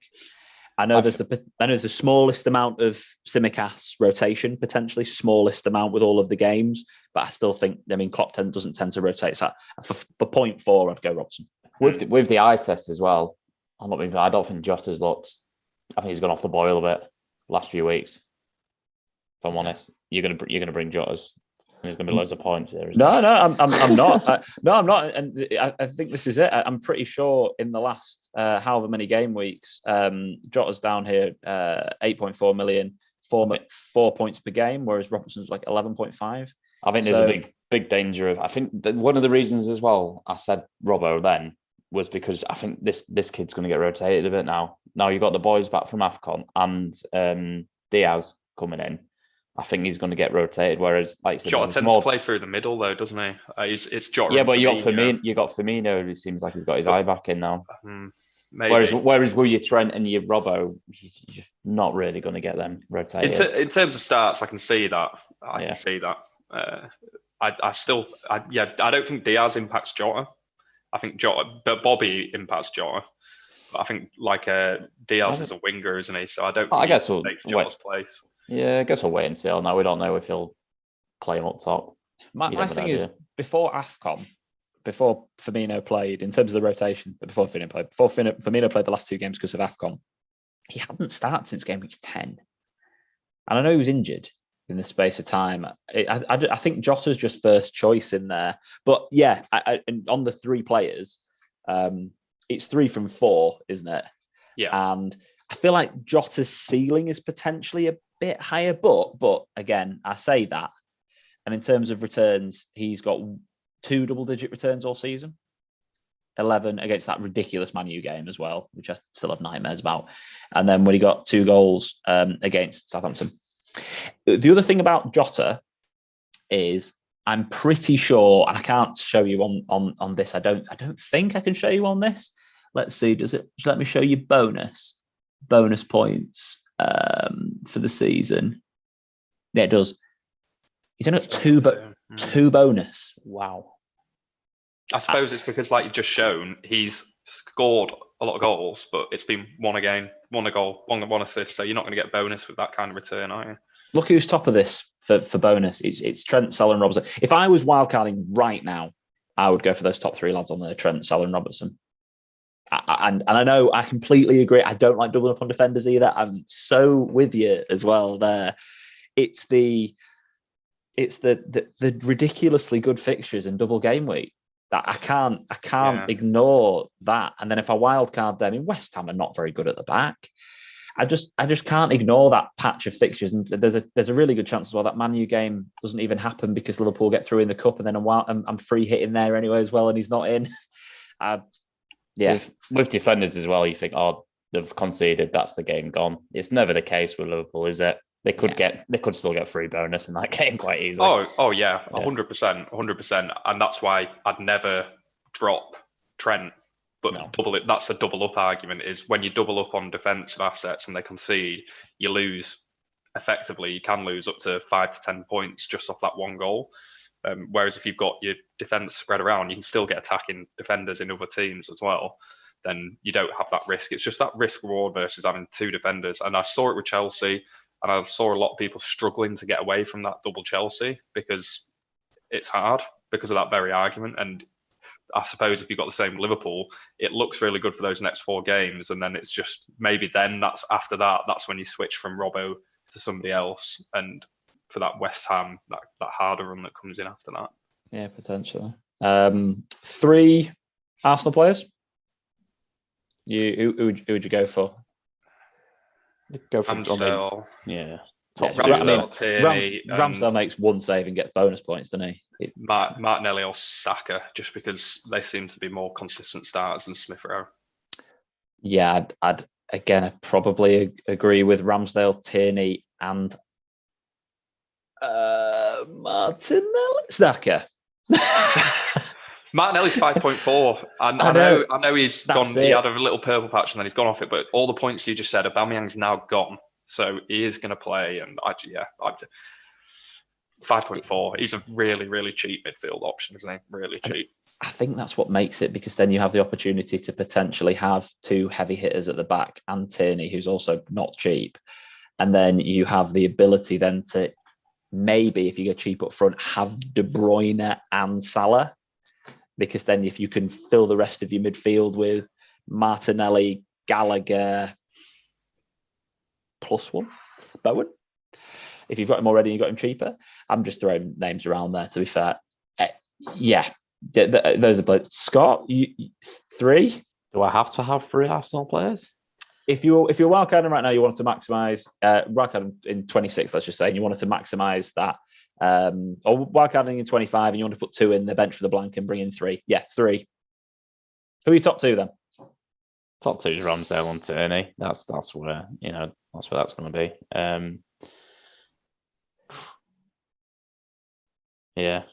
B: I know there's the smallest amount of Tsimikas rotation, potentially smallest amount with all of the games, but I still think, Klopp doesn't tend to rotate. So for 0.4, I'd go Robertson.
A: With the eye test as well, I don't think Jota's looked. I think he's gone off the boil a bit last few weeks. If I'm honest, you're gonna bring Jota's. There's going to be loads of points here.
B: No, I'm not. I'm not. And I think this is it. I'm pretty sure in the last however many game weeks, Jota's down here 8.4 million, 4 points per game, whereas Robertson's like 11.5.
A: I think there's a big danger. I think that one of the reasons as well I said Robbo then was because I think this kid's going to get rotated a bit now. Now you've got the boys back from AFCON and Diaz coming in. I think he's going to get rotated. Whereas, like you said,
C: Jota tends to play through the middle, though, doesn't he? It's Jota.
A: Yeah, but you got Firmino, who seems like he's got his eye back in now.
C: Maybe.
A: Whereas with your Trent and your Robbo, you're not really going to get them rotated.
C: In terms of starts, I can see that. I can see that. I don't think Diaz impacts Jota. I think but Bobby impacts Jota. But I think Diaz is a winger, isn't he? So I don't think he takes Jota's place.
A: Yeah, I guess we'll wait and see. Now we don't know if he'll play him up top.
B: My thing is, before AFCON, before Firmino played, in terms of the rotation, before Firmino played the last 2 games because of AFCON, he hadn't started since game week 10. And I know he was injured, in the space of time. I think Jota's just first choice in there. But yeah, and on the 3 players, it's 3 from 4, isn't it?
C: Yeah.
B: And I feel like Jota's ceiling is potentially a bit higher, but again, I say that. And in terms of returns, he's got 2 double-digit returns all season. 11 against that ridiculous Man U game as well, which I still have nightmares about. And then when he got 2 goals against Southampton. The other thing about Jota is I'm pretty sure, and I can't show you on this. I don't think I can show you on this. Let's see. Does it let me show you bonus points for the season? Yeah, it does. He's only got 2 bonus. Wow.
C: I suppose it's because, like you've just shown, he's scored a lot of goals, but it's been 1 a game, 1 a goal, 1 assist. So you're not going to get bonus with that kind of return, are you?
B: Look who's top of this for bonus. It's Trent, Salah, and Robertson. If I was wildcarding right now, I would go for those top 3 lads on there: Trent, Salah, and Robertson. And I know I completely agree. I don't like doubling up on defenders either. I'm so with you as well there. It's the ridiculously good fixtures and double game week that I can't ignore that. And then if I wildcard them, in West Ham are not very good at the back. I just can't ignore that patch of fixtures. And there's a really good chance as well that Man U game doesn't even happen because Liverpool get through in the cup, and then I'm free hitting there anyway as well, and he's not in. Yeah,
A: with defenders as well, you think, oh, they've conceded, that's the game gone. It's never the case with Liverpool, is it? They could still get free bonus in that game quite easily.
C: Oh yeah, 100%. And that's why I'd never drop Trent. But double it. That's the double up argument. Is when you double up on defensive assets and they concede, you lose. Effectively, you can lose up to 5 to 10 points just off that 1 goal. Whereas if you've got your defense spread around, you can still get attacking defenders in other teams as well. Then you don't have that risk. It's just that risk reward versus having 2 defenders. And I saw it with Chelsea. And I saw a lot of people struggling to get away from that double Chelsea because it's hard because of that very argument. And I suppose if you've got the same Liverpool, it looks really good for those next 4 games. And then it's just maybe then that's when you switch from Robbo to somebody else. And for that West Ham, that harder run that comes in after that.
B: Yeah, potentially. 3 Arsenal players. Who would you go for?
A: Go for
C: Ramsdale.
A: Yeah.
C: Ramsdale, Tierney.
B: Ramsdale makes 1 save and gets bonus points, doesn't he?
C: Martinelli or Saka, just because they seem to be more consistent starters than Smith Rowe.
B: Yeah, I'd probably agree with Ramsdale, Tierney, and Martinelli. Saka.
C: Martinelli's 5.4. And I know he's gone. He had a little purple patch and then he's gone off it. But all the points you just said, Aubameyang's now gone, so he is going to play. And 5.4. He's a really, really cheap midfield option, isn't he? Really cheap.
B: I think that's what makes it, because then you have the opportunity to potentially have 2 heavy hitters at the back and Tierney, who's also not cheap, and then you have the ability then to maybe, if you go cheap up front, have De Bruyne and Salah. Because then if you can fill the rest of your midfield with Martinelli, Gallagher, +1, Bowen. If you've got him already and you've got him cheaper. I'm just throwing names around there, to be fair. Yeah, those are players. Scott, 3?
A: Do I have to have 3 Arsenal players?
B: If you're wildcarding right now, you want to maximise, wildcarding in 26, let's just say, and you wanted to maximise that, or wildcarding in 25 and you want to put 2 in the bench for the blank and bring in 3. Yeah, 3. Who are your top 2 then?
A: Top 2 is Ramsdale and Tierney. That's where that's going to be. Yeah,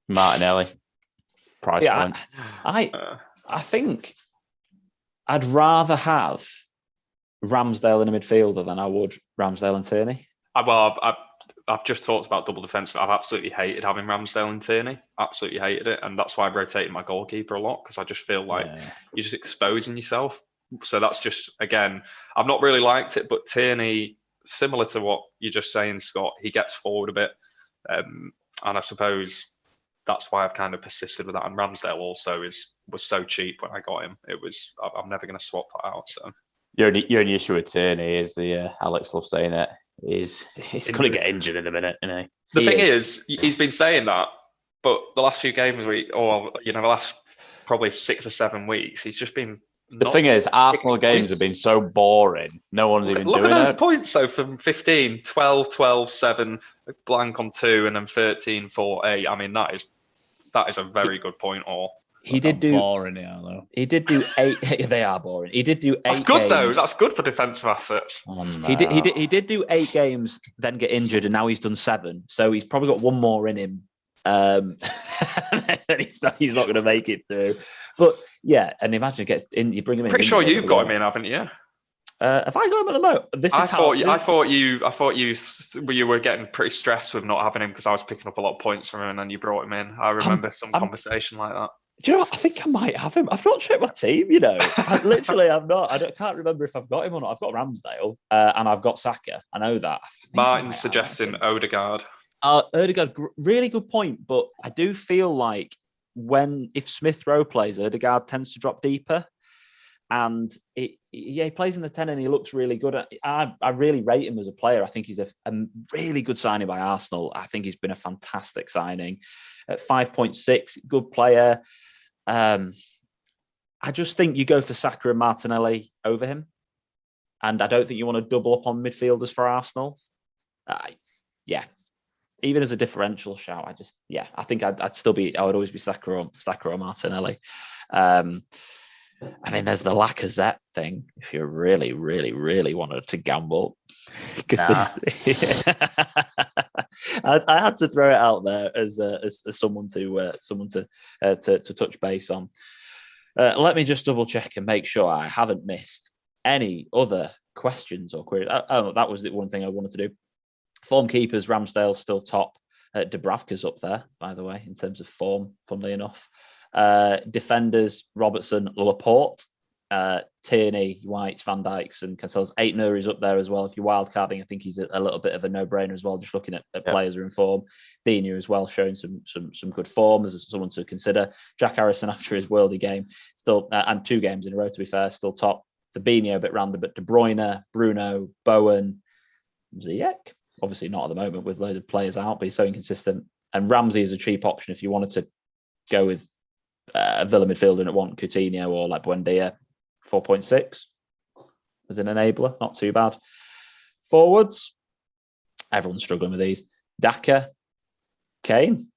A: Martinelli. Price point.
B: I think I'd rather have Ramsdale in a midfielder than I would Ramsdale and Tierney.
C: I've just talked about double defence. I've absolutely hated having Ramsdale and Tierney. Absolutely hated it. And that's why I've rotated my goalkeeper a lot, because I just feel like you're just exposing yourself. So that's just, again, I've not really liked it. But Tierney, similar to what you're just saying, Scott, he gets forward a bit. And I suppose that's why I've kind of persisted with that. And Ramsdale also was so cheap when I got him. I'm never going to swap that out. So
A: your only issue with Tierney is the Alex loves saying it. he's going to get injured in a minute, isn't he?
C: The thing is, he's been saying that, but the last few games, the last probably 6 or 7 weeks, he's just been.
A: The thing is, Arsenal games have been so boring. No one's even doing it. Look
C: at those points, though, from 15, 12, 12, 7, blank on 2, and then 13, 4, 8. I mean, that is a very good point, all.
B: He did do
A: boring, though.
B: He did do 8. They are boring. He did do 8.
C: That's good,
B: games.
C: though. That's good for defensive assets.
A: Oh, no.
B: He did do 8 games, then get injured, and now he's done 7. So he's probably got one more in him. He's not going to make it through. But yeah, and imagine you bring him in.
C: Pretty sure you've got him in, haven't you?
B: Have I got him at the moment?
C: I thought you were getting pretty stressed with not having him because I was picking up a lot of points from him, and then you brought him in. I remember some conversation like that.
B: Do you know what? I think I might have him. I've not checked my team, you know. I'm not. I can't remember if I've got him or not. I've got Ramsdale and I've got Saka. I know that.
C: Martin's suggesting Odegaard.
B: Odegaard, really good point. But I do feel like if Smith Rowe plays, Odegaard tends to drop deeper. And he plays in the 10 and he looks really good. I really rate him as a player. I think he's a really good signing by Arsenal. I think he's been a fantastic signing. At 5.6, good player. I just think you go for Saka and Martinelli over him. And I don't think you want to double up on midfielders for Arsenal. Even as a differential shout, I think I would always be Saka or Martinelli. I mean, there's the Lacazette thing. If you really, really, really wanted to gamble, because I had to throw it out there as someone to touch base on. Let me just double check and make sure I haven't missed any other questions or queries. Oh, that was the one thing I wanted to do. Form keepers, Ramsdale's still top. Dubravka's up there, by the way, in terms of form, funnily enough. Defenders, Robertson, Laporte, Tierney, White, Van Dijks, and Cancelo's. Aït-Nouri's up there as well. If you're wildcarding, I think he's a little bit of a no-brainer as well, just looking at players who are in form. Dina as well, showing some good form as someone to consider. Jack Harrison, after his worldy game, still, and 2 games in a row, to be fair, still top. Fabinho, a bit random, but De Bruyne, Bruno, Bowen, Ziyech. Obviously not at the moment with loads of players out, but he's so inconsistent. And Ramsey is a cheap option if you wanted to go with Villa midfielder at one, Coutinho or like Buendia, 4.6 as an enabler, not too bad. Forwards, everyone's struggling with these. Daka, Kane.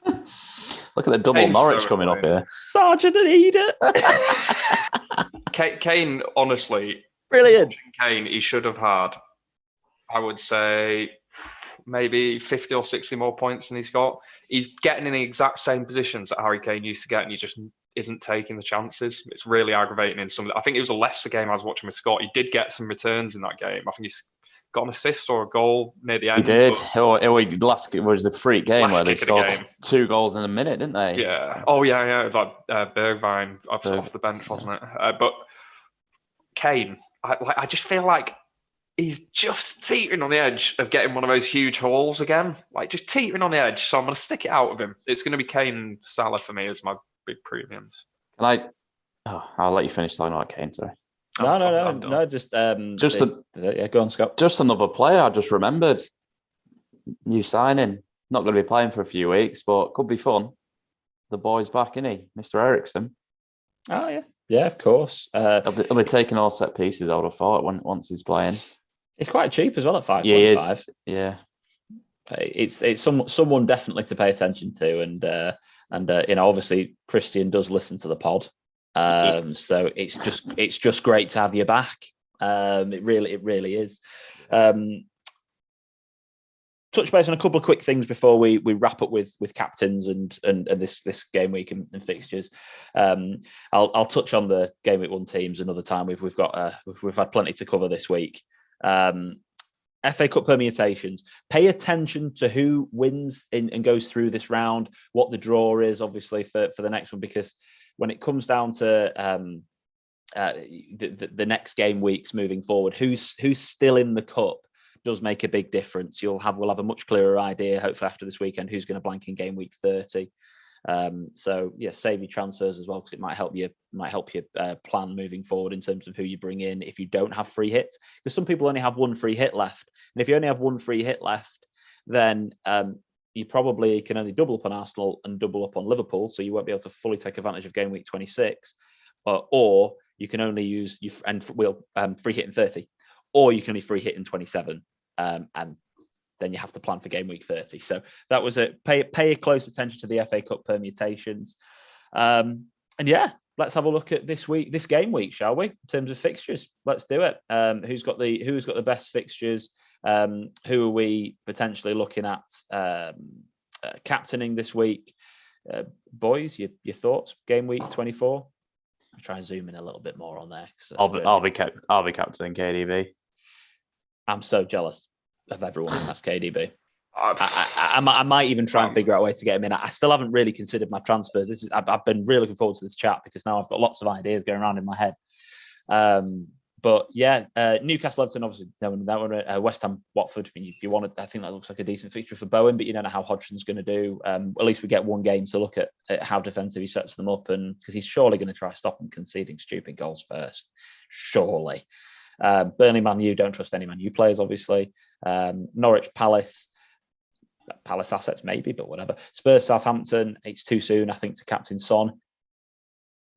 A: Look at the double
C: Kane's
A: Norwich coming up here.
B: Sargent and Eder.
C: Kane, honestly,
B: brilliant.
C: Kane, he should have had, I would say, maybe 50 or 60 more points than he's got. He's getting in the exact same positions that Harry Kane used to get, and he just isn't taking the chances. It's really aggravating in some. I think it was a Leicester game I was watching with Scott. He did get some returns in that game. I think he's got an assist or a goal near the end.
A: He did. Last was the freak game where they scored 2 goals in a minute, didn't they?
C: Yeah. Oh, yeah. It was like Bergwijn off the bench, wasn't it? But Kane, I just feel like he's just teetering on the edge of getting one of those huge hauls again. Like, just teetering on the edge. So I'm going to stick it out with him. It's going to be Kane and Salah for me as my big premiums.
A: Can I'll let you finish talking about Kane, sorry.
B: No. Go on, Scott.
A: Just another player I just remembered. New signing. Not going to be playing for a few weeks, but could be fun. The boy's back, isn't he? Mr. Ericsson.
B: Oh, yeah. Yeah, of course.
A: He'll be taking all set pieces, I would have thought, once he's playing.
B: It's quite cheap as well at 5.5.
A: Yeah.
B: It's someone definitely to pay attention to, and obviously Christian does listen to the pod, so it's just great to have you back. It really is. Touch base on a couple of quick things before we wrap up with captains and this game week and fixtures. I'll touch on the game week 1 teams another time. We've had plenty to cover this week. FA Cup permutations. Pay attention to who wins and goes through this round, what the draw is, obviously, for the next one, because when it comes down to the next game weeks moving forward, who's still in the cup does make a big difference. We'll have a much clearer idea, hopefully, after this weekend, who's going to blank in game week 30. So yeah, save your transfers as well, because it might help you plan moving forward in terms of who you bring in if you don't have free hits, because some people only have one free hit left, and if you only have one free hit left, then you probably can only double up on Arsenal and double up on Liverpool, so you won't be able to fully take advantage of game week 26, or you can only use free hit in 30, or you can only free hit in 27, and then you have to plan for game week 30. So that was it. Pay close attention to the FA Cup permutations, and yeah, let's have a look at this game week, shall we? In terms of fixtures, let's do it. Who's got the best fixtures? Who are we potentially looking at captaining this week? Boys, your thoughts? Game week 24. I'll try and zoom in a little bit more on there.
A: I'll be captaining KDB.
B: I'm so jealous of everyone who has KDB. I might even try and figure out a way to get him in. I still haven't really considered my transfers. I've been really looking forward to this chat, because now I've got lots of ideas going around in my head. But yeah, Newcastle, Everton, obviously, that one. West Ham, Watford. I mean, if you wanted, I think that looks like a decent fixture for Bowen, but you don't know how Hodgson's going to do. At least we get one game to look at how defensive he sets them up, and because he's surely going to try to stop them conceding stupid goals first. Surely. Burnley, Man U, don't trust any Man U players, obviously. Norwich, Palace assets maybe, but whatever. Spurs, Southampton, it's too soon, I think, to captain Son.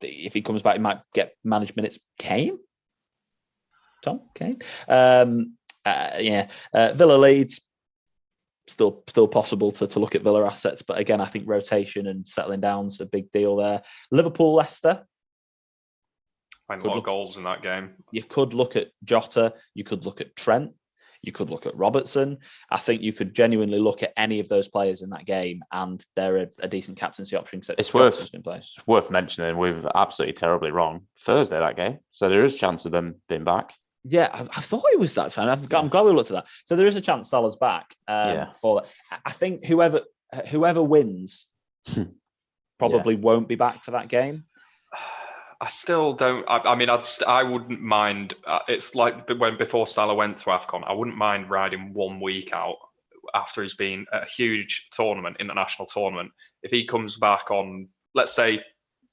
B: If he comes back, he might get managed minutes. Kane? Tom? Kane? Villa, Leeds, still possible to look at Villa assets, but again, I think rotation and settling down's a big deal there. Liverpool, Leicester.
C: Find a lot of goals in that game.
B: You could look at Jota, you could look at Trent, you could look at Robertson. I think you could genuinely look at any of those players in that game, and they're a decent captaincy option.
A: It's worth mentioning, we're absolutely terribly wrong Thursday that game, so there is a chance of them being back.
B: Yeah, I thought it was that. I'm glad we looked at that. So there is a chance Salah's back for that. I think whoever wins probably won't be back for that game.
C: I still don't. I wouldn't mind. It's like before Salah went to AFCON, I wouldn't mind riding 1 week out after he's been at a huge tournament, international tournament. If he comes back on, let's say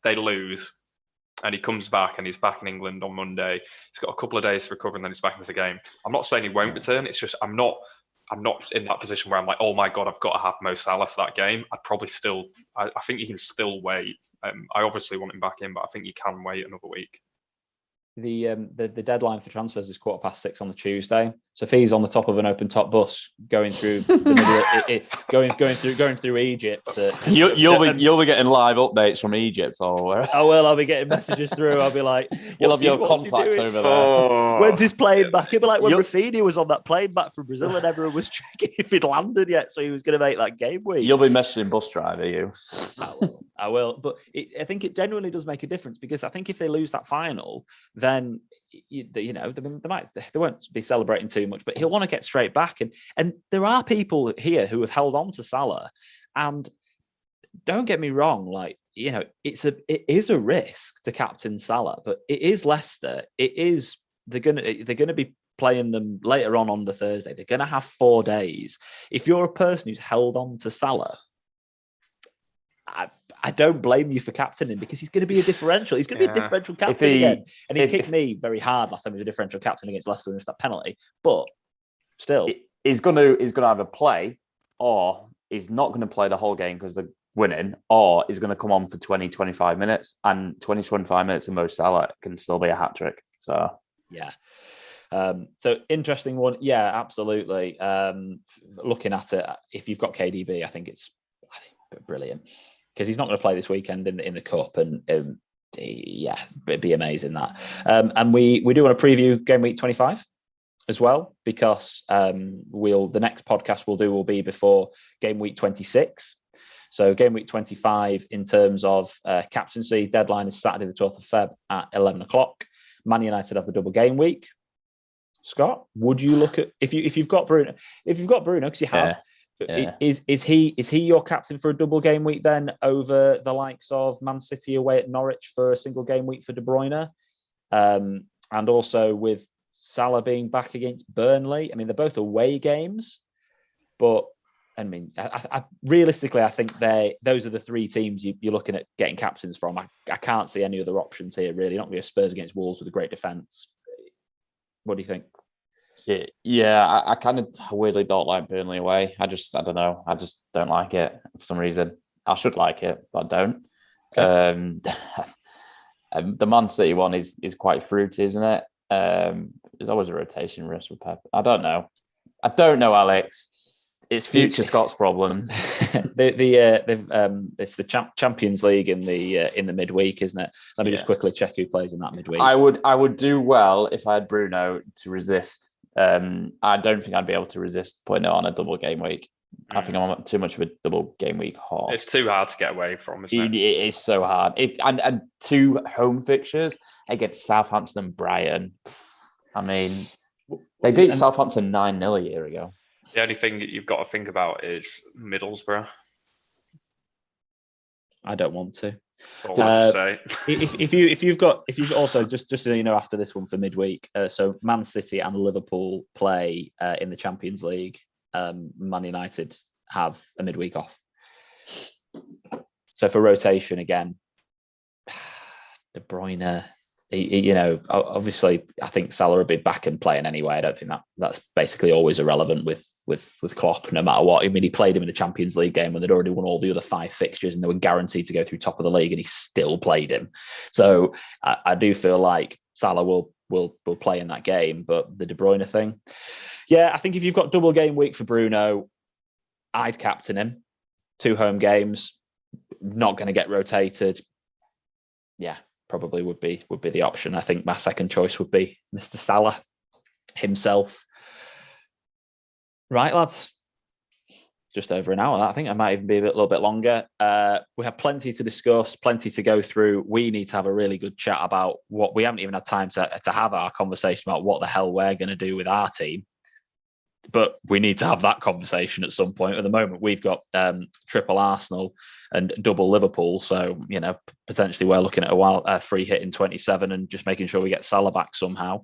C: they lose, and he comes back and he's back in England on Monday, he's got a couple of days to recover and then he's back into the game. I'm not saying he won't return. It's just I'm not in that position where I'm like, oh my God, I've got to have Mo Salah for that game. I'd probably still, I think you can still wait. I obviously want him back in, but I think you can wait another week.
B: The deadline for transfers is 6:15 on the Tuesday. So if he's on the top of an open top bus going through the middle, going through Egypt,
A: you'll be getting live updates from Egypt or where?
B: Oh well, I'll be getting messages through. I'll be like,
A: you'll have your contacts over there.
B: When's his plane back? It'll be like when Rafinha was on that plane back from Brazil and everyone was checking if he'd landed yet, so he was going to make that game week.
A: You'll be messaging bus driver, you.
B: I will. But I think it genuinely does make a difference, because I think if they lose that final, then they won't be celebrating too much, but he'll want to get straight back. And there are people here who have held on to Salah, and don't get me wrong, like, it is a risk to captain Salah, but it is Leicester. They're gonna be playing them later on the Thursday. They're gonna have 4 days. If you're a person who's held on to Salah, I don't blame you for captaining, because he's going to be a differential. He's going to be a differential captain again. And he kicked me very hard last time he was a differential captain against Leicester and missed that penalty. But still,
A: he's going to either play, or he's not going to play the whole game because they're winning, or he's going to come on for 20-25 minutes, and 20-25 minutes of Mo Salah can still be a hat trick. So
B: yeah. So interesting one. Yeah, absolutely. Looking at it, if you've got KDB, I think it's brilliant, because he's not going to play this weekend in the cup, and it'd be amazing that. And we do want to preview game week 25 as well, because the next podcast will be before game week 26. So game week 25 in terms of captaincy deadline is Saturday the 12th of Feb at 11 o'clock. Man United have the double game week. Scott, would you look at if you've got Bruno? If you've got Bruno, because you have. Yeah. Is he your captain for a double game week then, over the likes of Man City away at Norwich for a single game week for De Bruyne, and also with Salah being back against Burnley? I mean, they're both away games, but I mean, realistically, I think those are the three teams you're looking at getting captains from. I can't see any other options here, really. Not going to be a Spurs against Wolves with a great defence. What do you think?
A: Yeah, I kind of weirdly don't like Burnley away. I don't know. I just don't like it for some reason. I should like it, but I don't. Okay. The Man City one is quite fruity, isn't it? There's always a rotation risk with Pep. I don't know, Alex. It's future Scott's problem.
B: It's the Champions League in the midweek, isn't it? Let me just quickly check who plays in that midweek.
A: I would do well if I had Bruno to resist. I don't think I'd be able to resist putting it on a double game week. I think I'm too much of a double game week hog.
C: It's too hard to get away from, isn't it?
A: It is so hard. And two home fixtures against Southampton and Brighton. I mean, they beat Southampton 9-0 a year ago.
C: The only thing that you've got to think about is Middlesbrough.
B: I don't want to.
C: That's all I just say.
B: if you've also just so you know, after this one for midweek, so Man City and Liverpool play in the Champions League. Man United have a midweek off. So for rotation again, De Bruyne. Obviously, I think Salah will be back and playing anyway. I don't think that's basically always irrelevant with Klopp, no matter what. I mean, he played him in the Champions League game when they'd already won all the other 5 fixtures and they were guaranteed to go through top of the league, and he still played him. So I do feel like Salah will play in that game. But the De Bruyne thing, yeah, I think if you've got double game week for Bruno, I'd captain him. 2 home games, not going to get rotated. Yeah. Probably would be the option. I think my second choice would be Mr. Salah himself. Right, lads. Just over an hour. I think I might even be a little bit longer. We have plenty to discuss, plenty to go through. We need to have a really good chat about what we haven't even had time to have our conversation about what the hell we're going to do with our team. But we need to have that conversation at some point. At the moment, we've got triple Arsenal and double Liverpool. So, potentially we're looking at a free hit in 27 and just making sure we get Salah back somehow.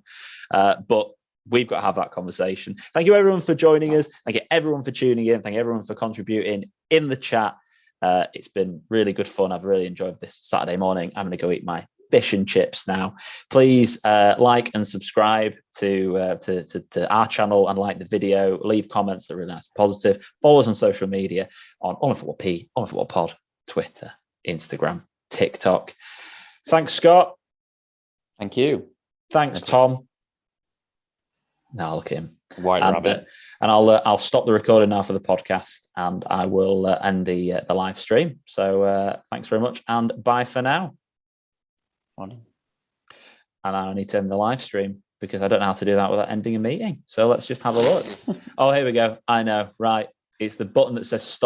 B: But we've got to have that conversation. Thank you, everyone, for joining us. Thank you, everyone, for tuning in. Thank you, everyone, for contributing in the chat. It's been really good fun. I've really enjoyed this Saturday morning. I'm going to go eat my fish and chips now. Please like and subscribe to our channel and like the video. Leave comments that are really nice and positive. Follow us on social media on Football P, On Football Pod, Twitter, Instagram, TikTok. Thanks, Scott.
A: Thank you.
B: Thanks, Tom. Now look at him.
A: White rabbit.
B: And I'll stop the recording now for the podcast, and I will end the live stream. So thanks very much, and bye for now.
A: Morning.
B: And I need to end the live stream because I don't know how to do that without ending a meeting. So let's just have a look. Oh, here we go. I know. Right. It's the button that says stop.